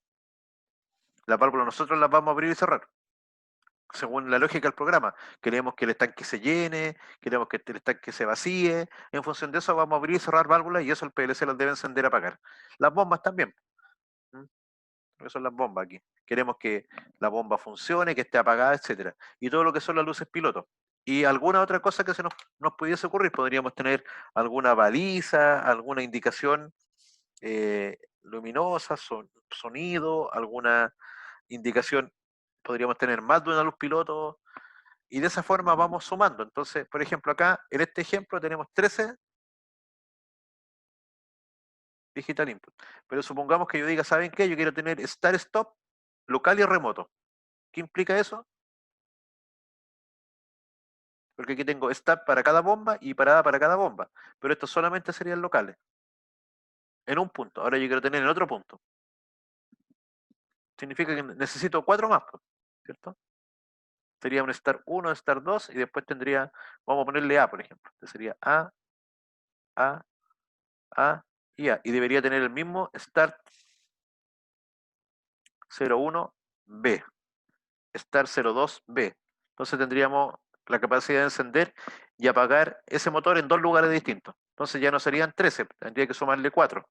Las válvulas nosotros las vamos a abrir y cerrar, según la lógica del programa. Queremos que el estanque se llene, queremos que el estanque se vacíe. En función de eso vamos a abrir y cerrar válvulas y eso el PLC las debe encender y apagar. Las bombas también. ¿Mm? Porque son las bombas aquí. queremos que la bomba funcione, que esté apagada, etcétera. Y todo lo que son las luces piloto. Y alguna otra cosa que nos pudiese ocurrir, podríamos tener alguna baliza, alguna indicación luminosa, sonido, alguna indicación, podríamos tener más de una luz piloto, y de esa forma vamos sumando. Entonces, por ejemplo, acá, en este ejemplo, tenemos 13 digital input. Pero supongamos que yo diga, ¿saben qué? Yo quiero tener start-stop local y remoto. ¿Qué implica eso? Porque aquí tengo start para cada bomba y parada para cada bomba. Pero estos solamente serían locales. En un punto. Ahora yo quiero tener en otro punto. Significa que necesito 4 más, ¿cierto? Sería un start 1, start 2 y después tendría, vamos a ponerle A, por ejemplo. Entonces sería A, A, A y A. Y debería tener el mismo start 01B, start 02B. Entonces tendríamos la capacidad de encender y apagar ese motor en 2 lugares distintos. Entonces ya no serían 13, tendría que sumarle 4.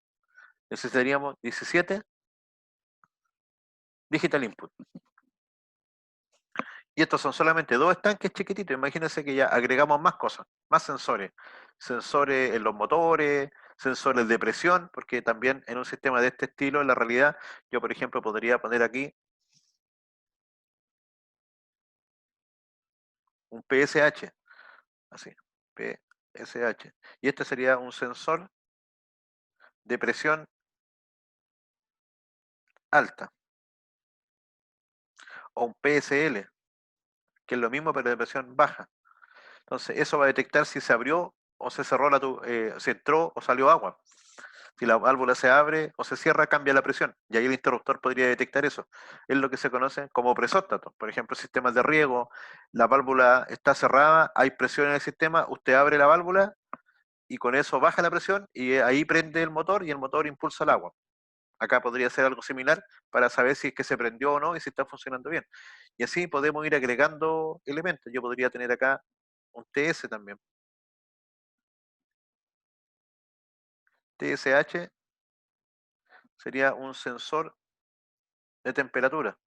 Necesitaríamos 17 digital input. Y estos son solamente 2 estanques chiquititos. Imagínense que ya agregamos más cosas, más sensores. Sensores en los motores, sensores de presión, porque también en un sistema de este estilo, en la realidad, yo por ejemplo podría poner aquí un PSH, así, PSH. Y este sería un sensor de presión alta, o un PSL, que es lo mismo pero de presión baja. Entonces eso va a detectar si se abrió o se cerró si entró o salió agua. Si la válvula se abre o se cierra, cambia la presión. Y ahí el interruptor podría detectar eso. Es lo que se conoce como presóstato. Por ejemplo, sistemas de riego, la válvula está cerrada, hay presión en el sistema, usted abre la válvula y con eso baja la presión y ahí prende el motor y el motor impulsa el agua. Acá podría ser algo similar para saber si es que se prendió o no y si está funcionando bien. Y así podemos ir agregando elementos. Yo podría tener acá un TS también. TSH sería un sensor de temperatura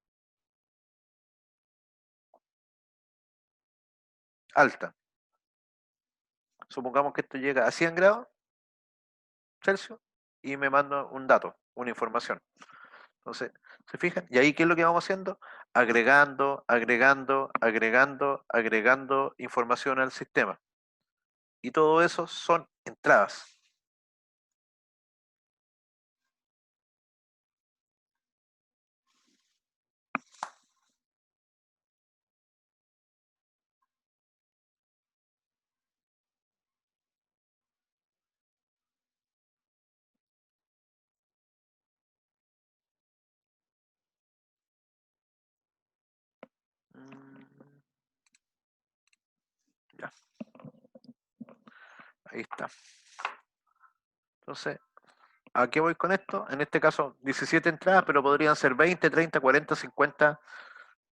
alta. Supongamos que esto llega a 100 grados Celsius y me manda un dato, una información. Entonces, ¿se fijan? Y ahí, ¿qué es lo que vamos haciendo? Agregando, agregando, agregando, agregando información al sistema. Y todo eso son entradas. Ya, ahí está. Entonces, ¿a qué voy con esto? En este caso, 17 entradas, pero podrían ser 20, 30, 40, 50.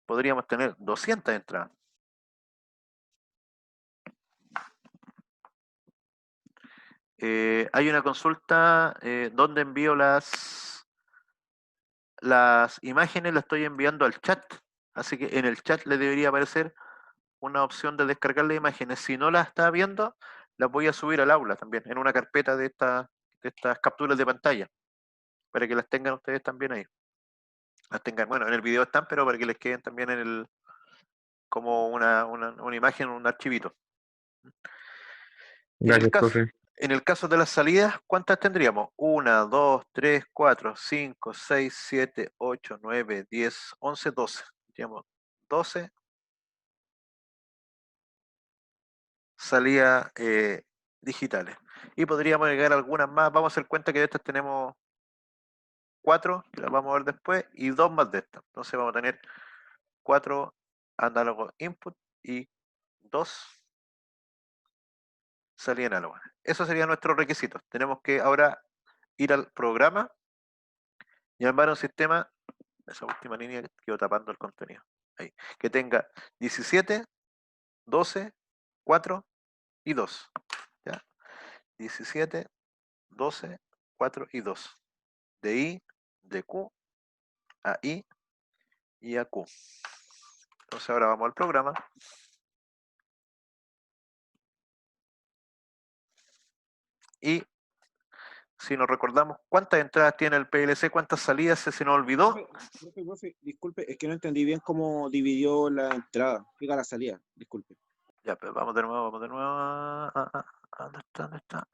Podríamos tener 200 entradas. Hay una consulta donde envío las imágenes, las estoy enviando al chat. Así que en el chat le debería aparecer una opción de descargar las imágenes. Si no las está viendo, las voy a subir al aula también, en una carpeta de estas capturas de pantalla, para que las tengan ustedes también ahí. Las tengan, bueno, en el video están, pero para que les queden también como una imagen, un archivito. En el Gracias, caso, profe. en el caso de las salidas, ¿cuántas tendríamos? 1, 2, 3, 4, 5, 6, 7, 8, 9, 10, 11, 12. Tendríamos 12 salidas digitales. Y podríamos agregar algunas más. Vamos a hacer cuenta que de estas tenemos 4, que las vamos a ver después, y 2 más de estas. Entonces vamos a tener 4 análogos input y 2 salidas análogas. Esos serían nuestros requisitos. Tenemos que ahora ir al programa y armar un sistema, esa última línea que quedó tapando el contenido, ahí, que tenga 17, 12, 4 y 2. ¿Ya? 17, 12, 4 y 2. De I, de Q a I y AQ. Entonces ahora vamos al programa. Y si nos recordamos cuántas entradas tiene el PLC, cuántas salidas, se nos olvidó. Profe, disculpe, es que no entendí bien cómo dividió la entrada. Diga la salida, disculpe. Ya, pero vamos de nuevo, ¿dónde está? ¿Dónde está?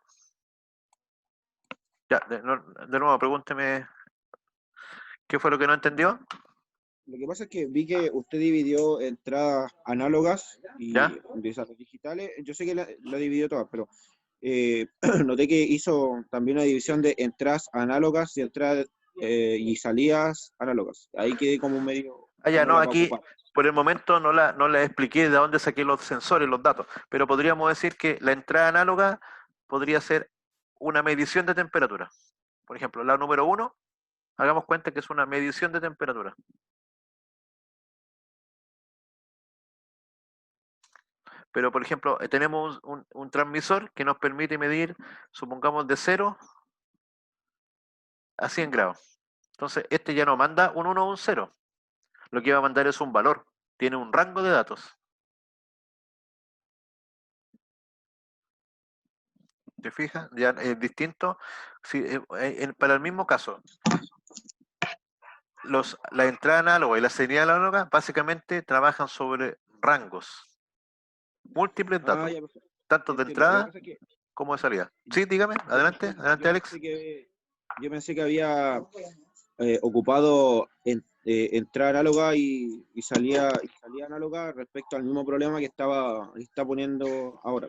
Ya, de nuevo, pregúnteme qué fue lo que no entendió. Lo que pasa es que vi que usted dividió entradas análogas ¿Ya? y de esas digitales. Yo sé que la dividió todas, pero noté que hizo también una división de entradas análogas y entradas y salidas análogas. Ahí quedé como medio Ah, ya, con no, la aquí ocupar. por el momento no la expliqué de dónde saqué los sensores, los datos, pero podríamos decir que la entrada análoga podría ser una medición de temperatura. Por ejemplo, la número 1, hagamos cuenta que es una medición de temperatura. Pero, por ejemplo, tenemos un transmisor que nos permite medir, supongamos, de 0 a 100 grados. Entonces, este ya no manda un 1 o un 0. Lo que va a mandar es un valor. Tiene un rango de datos. ¿Te fijas? Ya es distinto. Si, para el mismo caso, la entrada análoga y la señal análoga básicamente trabajan sobre rangos, múltiples Ah, datos, ya, perfecto. tanto de Entiendo. Lo que entrada pasa es que como de salida. Sí, dígame, adelante, adelante, Alex. yo pensé que había ocupado entrada análoga y salía análoga respecto al mismo problema que está poniendo ahora.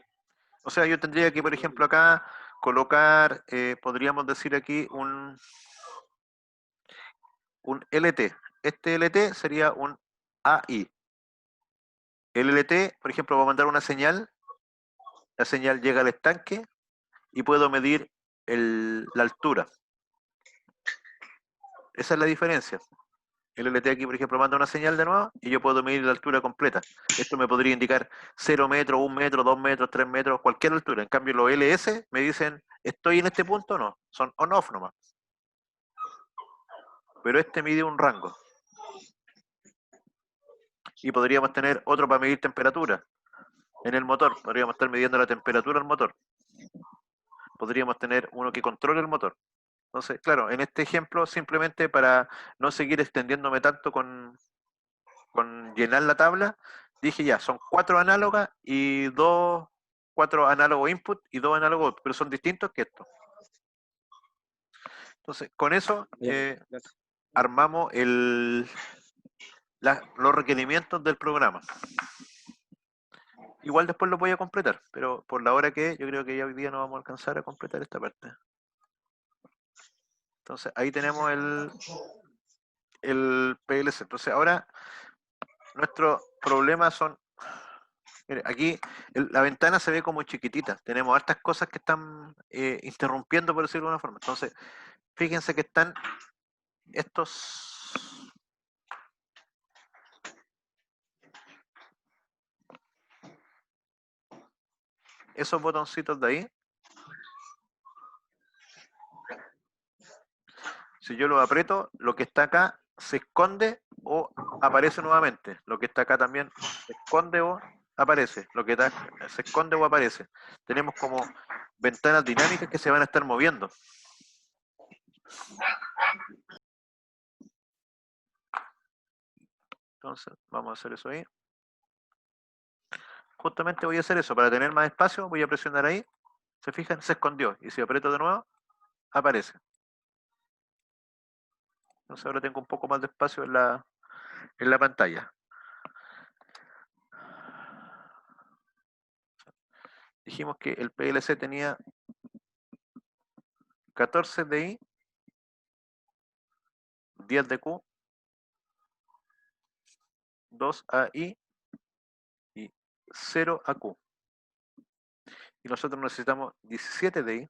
O sea, yo tendría que, por ejemplo, acá colocar, podríamos decir aquí, un LT. Este LT sería un AI. El LT, por ejemplo, va a mandar una señal, la señal llega al estanque y puedo medir la altura. Esa es la diferencia. El LT aquí, por ejemplo, manda una señal de nuevo y yo puedo medir la altura completa. Esto me podría indicar 0 metros, 1 metro, 2 metros, 3 metros, cualquier altura. En cambio, los LS me dicen, ¿estoy en este punto o no? Son on-off nomás. Pero este mide un rango. Y podríamos tener otro para medir temperatura en el motor. Podríamos estar midiendo la temperatura del motor. Podríamos tener uno que controle el motor. Entonces, claro, en este ejemplo, simplemente para no seguir extendiéndome tanto con llenar la tabla, dije ya, son 4 análogas y 4 análogos input y 2 análogos output, pero son distintos que estos. Entonces, con eso armamos los requerimientos del programa. Igual después lo voy a completar, pero por la hora que yo creo que ya hoy día no vamos a alcanzar a completar esta parte. Entonces, ahí tenemos el PLC. Entonces, ahora nuestros problemas son... Mire, aquí la ventana se ve como chiquitita. Tenemos hartas cosas que están interrumpiendo, por decirlo de alguna forma. Entonces, fíjense que están esos botoncitos de ahí. Si yo lo aprieto, lo que está acá se esconde o aparece nuevamente. Lo que está acá también se esconde o aparece. Lo que está, se esconde o aparece. Tenemos como ventanas dinámicas que se van a estar moviendo. Entonces, vamos a hacer eso ahí. Justamente voy a hacer eso. Para tener más espacio, voy a presionar ahí. ¿Se fijan? Se escondió. Y si aprieto de nuevo, aparece. Entonces ahora tengo un poco más de espacio en la pantalla. Dijimos que el PLC tenía 14 de I, 10 de Q, 2 AI y 0 AQ. Y nosotros necesitamos 17 de I,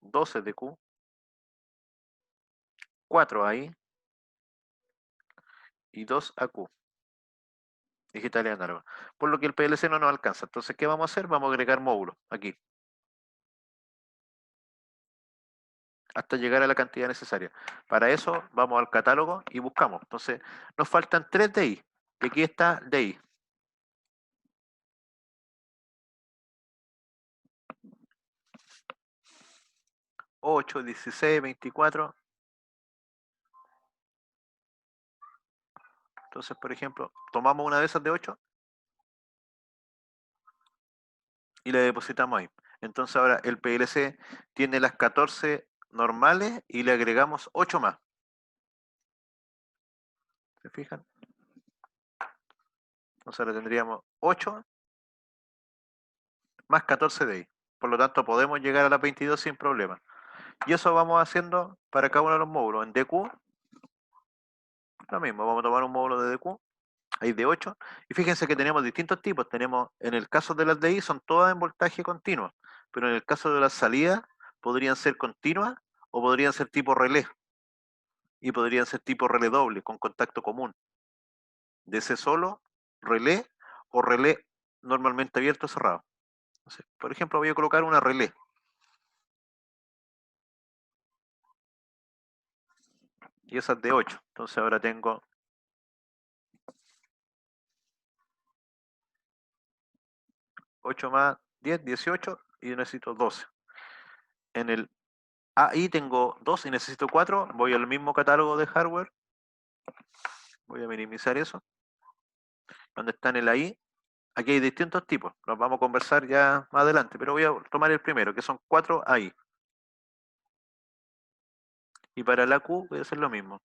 12 de Q, 4 AI y 2 AQ. Digital y análogo. Por lo que el PLC no nos alcanza. Entonces, ¿qué vamos a hacer? Vamos a agregar módulos aquí. hasta llegar a la cantidad necesaria. Para eso vamos al catálogo y buscamos. Entonces, nos faltan 3 DI. Y aquí está DI. $8, 16, 24. Entonces, por ejemplo, tomamos una de esas de 8 y la depositamos ahí. Entonces ahora el PLC tiene las 14 normales y le agregamos 8 más. ¿Se fijan? Entonces ahora tendríamos 8 más 14 de ahí. Por lo tanto, podemos llegar a las 22 sin problema. Y eso vamos haciendo para cada uno de los módulos. En DQ, lo mismo. Vamos a tomar un módulo de DQ. Hay de 8. Y fíjense que tenemos distintos tipos. Tenemos, en el caso de las DI, son todas en voltaje continuo. Pero en el caso de las salidas, podrían ser continuas o podrían ser tipo relé. Y podrían ser tipo relé doble, con contacto común. DC solo, relé o relé normalmente abierto o cerrado. Entonces, por ejemplo, voy a colocar una relé. Y esa es de 8. Entonces ahora tengo 8 más 10, 18 y necesito 12. En el AI tengo 2 y necesito 4. Voy al mismo catálogo de hardware. Voy a minimizar eso. Donde está en el AI. Aquí hay distintos tipos. Los vamos a conversar ya más adelante. Pero voy a tomar el primero, que son 4 AI. Y para la Q voy a hacer lo mismo.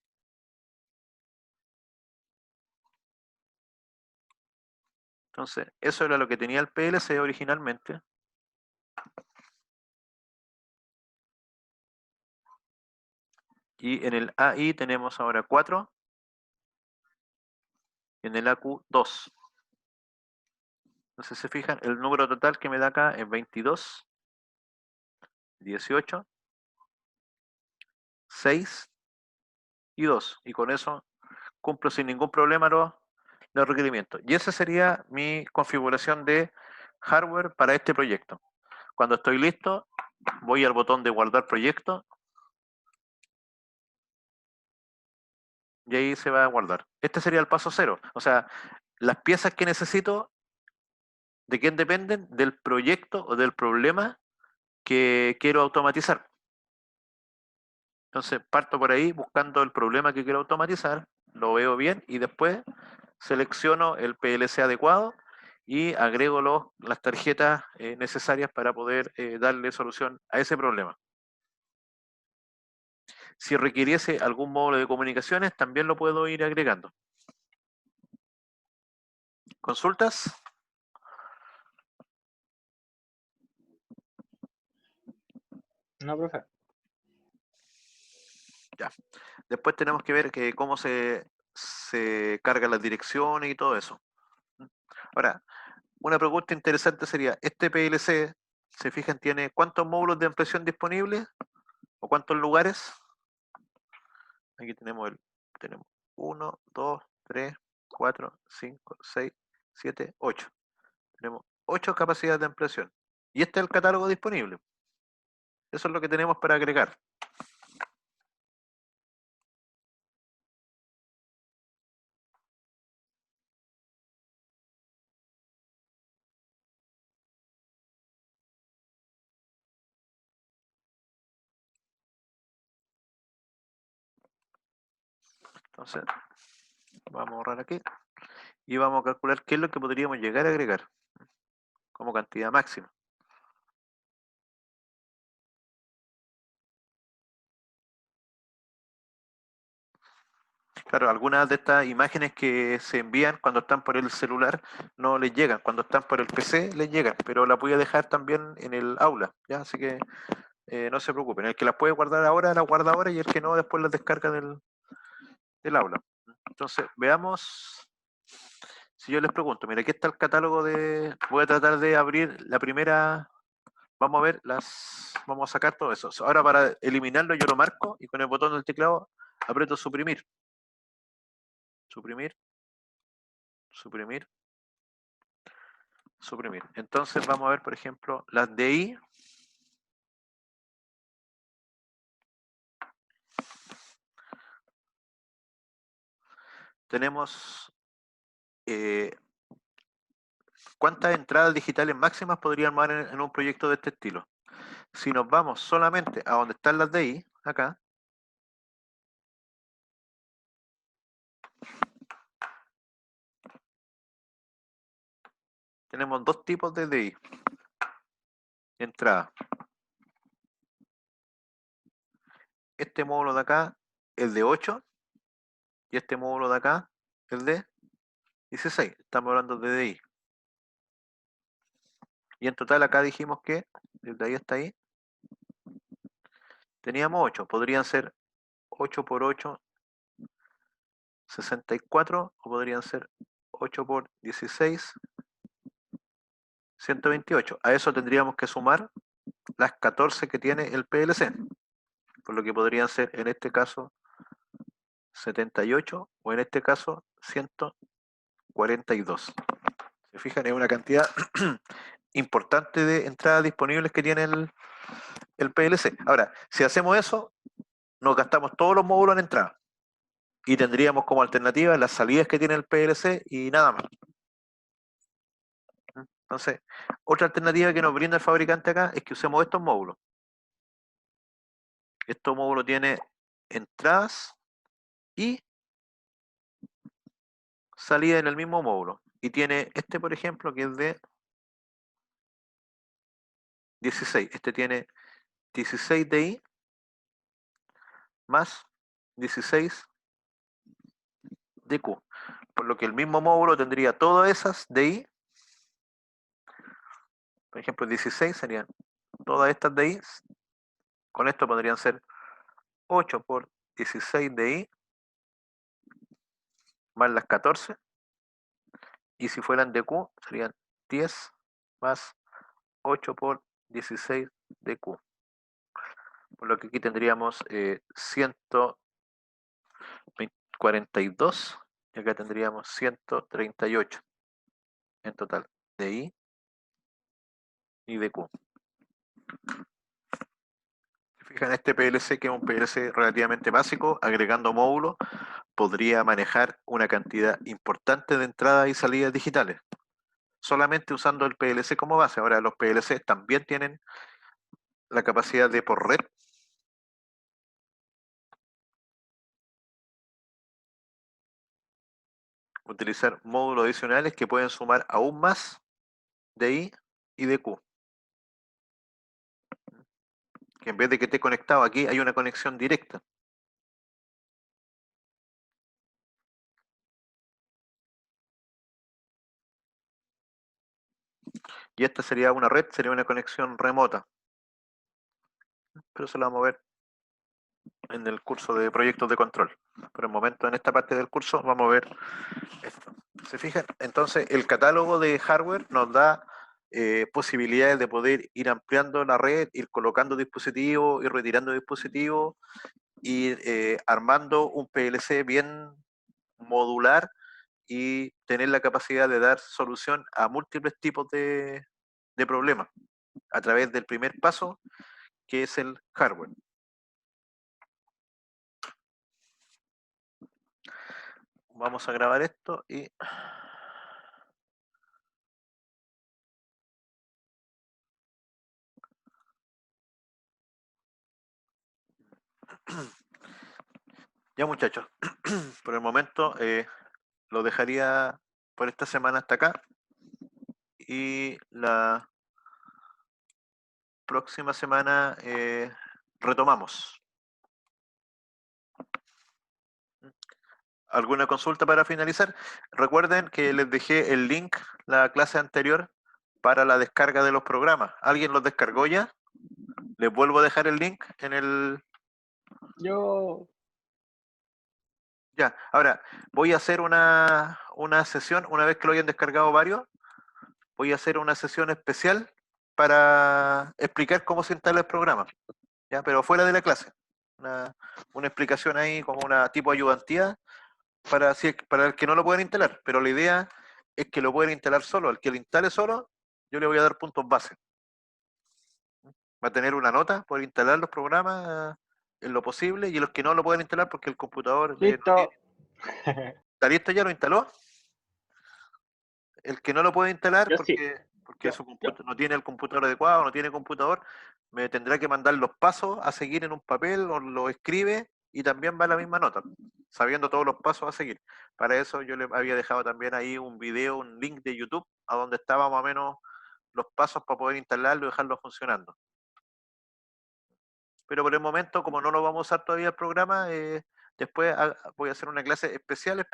Entonces, eso era lo que tenía el PLC originalmente. Y en el AI tenemos ahora 4. Y en el AQ 2. Entonces, se fijan, el número total que me da acá es 22, 18, 6 y 2. Y con eso cumplo sin ningún problema los requerimientos. Y esa sería mi configuración de hardware para este proyecto. Cuando estoy listo, voy al botón de guardar proyecto y ahí se va a guardar. Este sería el paso 0. O sea, las piezas que necesito, ¿de quién dependen? Del proyecto o del problema que quiero automatizar. Entonces parto por ahí buscando el problema que quiero automatizar, lo veo bien y después selecciono el PLC adecuado y agrego las tarjetas necesarias para poder darle solución a ese problema. Si requiriese algún módulo de comunicaciones, también lo puedo ir agregando. ¿Consultas? No, profe. Ya. Después tenemos que ver cómo se cargan las direcciones y todo eso. Ahora, una pregunta interesante sería, ¿este PLC, se fijan, tiene cuántos módulos de ampliación disponibles? ¿O cuántos lugares? Aquí tenemos 1, 2, 3, 4, 5, 6, 7, 8. Tenemos 8 capacidades de ampliación. Y este es el catálogo disponible. Eso es lo que tenemos para agregar. Entonces, vamos a borrar aquí. Y vamos a calcular qué es lo que podríamos llegar a agregar como cantidad máxima. Claro, algunas de estas imágenes que se envían cuando están por el celular no les llegan, cuando están por el PC les llegan, pero las voy a dejar también en el aula, ¿ya? Así que no se preocupen, el que las puede guardar ahora, las guarda ahora y el que no, después las descarga del aula. Entonces, veamos, si yo les pregunto, mira, aquí está el catálogo voy a tratar de abrir la primera, vamos a ver vamos a sacar todo eso. Ahora para eliminarlo yo lo marco y con el botón del teclado aprieto suprimir. Suprimir, suprimir, suprimir. Entonces vamos a ver, por ejemplo, las DI. tenemos cuántas entradas digitales máximas podríamos dar en un proyecto de este estilo. Si nos vamos solamente a donde están las DI, acá, tenemos dos tipos de DI. Entrada. Este módulo de acá es de 8 y este módulo de acá es de 16. Estamos hablando de DI. Y en total acá dijimos que, desde ahí hasta ahí, teníamos 8. Podrían ser 8 por 8, 64, o podrían ser 8 por 16, 128. A eso tendríamos que sumar las 14 que tiene el PLC, por lo que podrían ser en este caso 78 o en este caso 142. ¿Se fijan? Es una cantidad importante de entradas disponibles que tiene el PLC. Ahora, si hacemos eso, nos gastamos todos los módulos en entrada y tendríamos como alternativa las salidas que tiene el PLC y nada más. Entonces, otra alternativa que nos brinda el fabricante acá es que usemos estos módulos. Estos módulos tienen entradas y salida en el mismo módulo. Y tiene este, por ejemplo, que es de 16. Este tiene 16 DI más 16 DQ. Por lo que el mismo módulo tendría todas esas DI. Por ejemplo, 16 serían todas estas DI. Con esto podrían ser 8 por 16 DI más las 14. Y si fueran DQ, serían 10 más 8 por 16 DQ. Por lo que aquí tendríamos 142 y acá tendríamos 138 en total de I y de Q. Fijan, este PLC, que es un PLC relativamente básico, agregando módulos, podría manejar una cantidad importante de entradas y salidas digitales, solamente usando el PLC como base. Ahora, los PLC también tienen la capacidad de, por red, utilizar módulos adicionales que pueden sumar aún más de I y de Q. Que en vez de que esté conectado aquí, hay una conexión directa. Y esta sería una red, sería una conexión remota. Pero eso lo vamos a ver en el curso de proyectos de control. Por el momento, en esta parte del curso, vamos a ver esto. ¿Se fijan? Entonces, el catálogo de hardware nos da posibilidades de poder ir ampliando la red, ir colocando dispositivos, ir retirando dispositivos, ir armando un PLC bien modular y tener la capacidad de dar solución a múltiples tipos de problemas a través del primer paso, que es el hardware. Vamos a grabar esto y ya, muchachos, por el momento lo dejaría por esta semana hasta acá y la próxima semana retomamos. ¿Alguna consulta para finalizar? Recuerden que les dejé el link, la clase anterior, para la descarga de los programas. ¿Alguien los descargó ya? Les vuelvo a dejar el link en el... Yo, Ya, ahora voy a hacer una sesión, una vez que lo hayan descargado varios, voy a hacer una sesión especial para explicar cómo se instala el programa, ¿ya? Pero fuera de la clase. Una explicación ahí como una tipo ayudantía para el que no lo pueden instalar, pero la idea es que lo pueden instalar solo. Al que lo instale solo, yo le voy a dar puntos base. Va a tener una nota por instalar los programas en lo posible, y los que no lo pueden instalar porque el computador no listo. tiene ¿Está listo ya? ¿Lo instaló? El que no lo puede instalar Yo sí. porque Yo, yo. no tiene el computador adecuado, no tiene computador, me tendrá que mandar los pasos a seguir en un papel o lo escribe y también va la misma nota, sabiendo todos los pasos a seguir. Para eso yo le había dejado también ahí un video, un link de YouTube, a donde estaba más o menos los pasos para poder instalarlo y dejarlo funcionando. Pero por el momento, como no lo vamos a usar todavía el programa, después voy a hacer una clase especial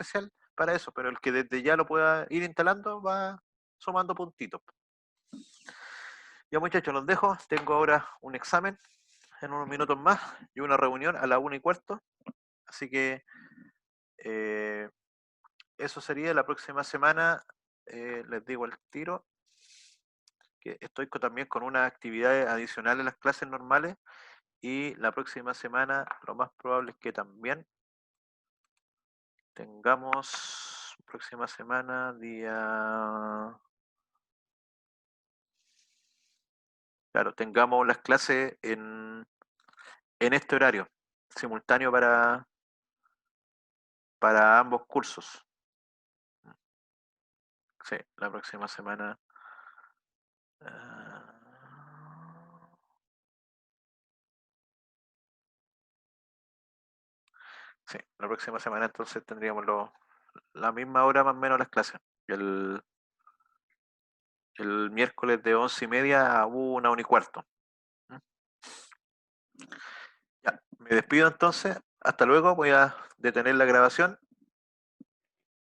para eso, pero el que desde ya lo pueda ir instalando va sumando puntitos. Ya muchachos, los dejo. Tengo ahora un examen en unos minutos más y una reunión a la 1:15. Así que eso sería la próxima semana. Les digo al tiro que estoy también con unas actividades adicionales a las clases normales y la próxima semana lo más probable es que también tengamos próxima semana día... Claro, tengamos las clases en este horario, simultáneo para ambos cursos. Sí, la próxima semana. Sí, la próxima semana entonces tendríamos la misma hora más o menos las clases. El miércoles de 11:30 a 1:15. Ya, me despido entonces. Hasta luego. Voy a detener la grabación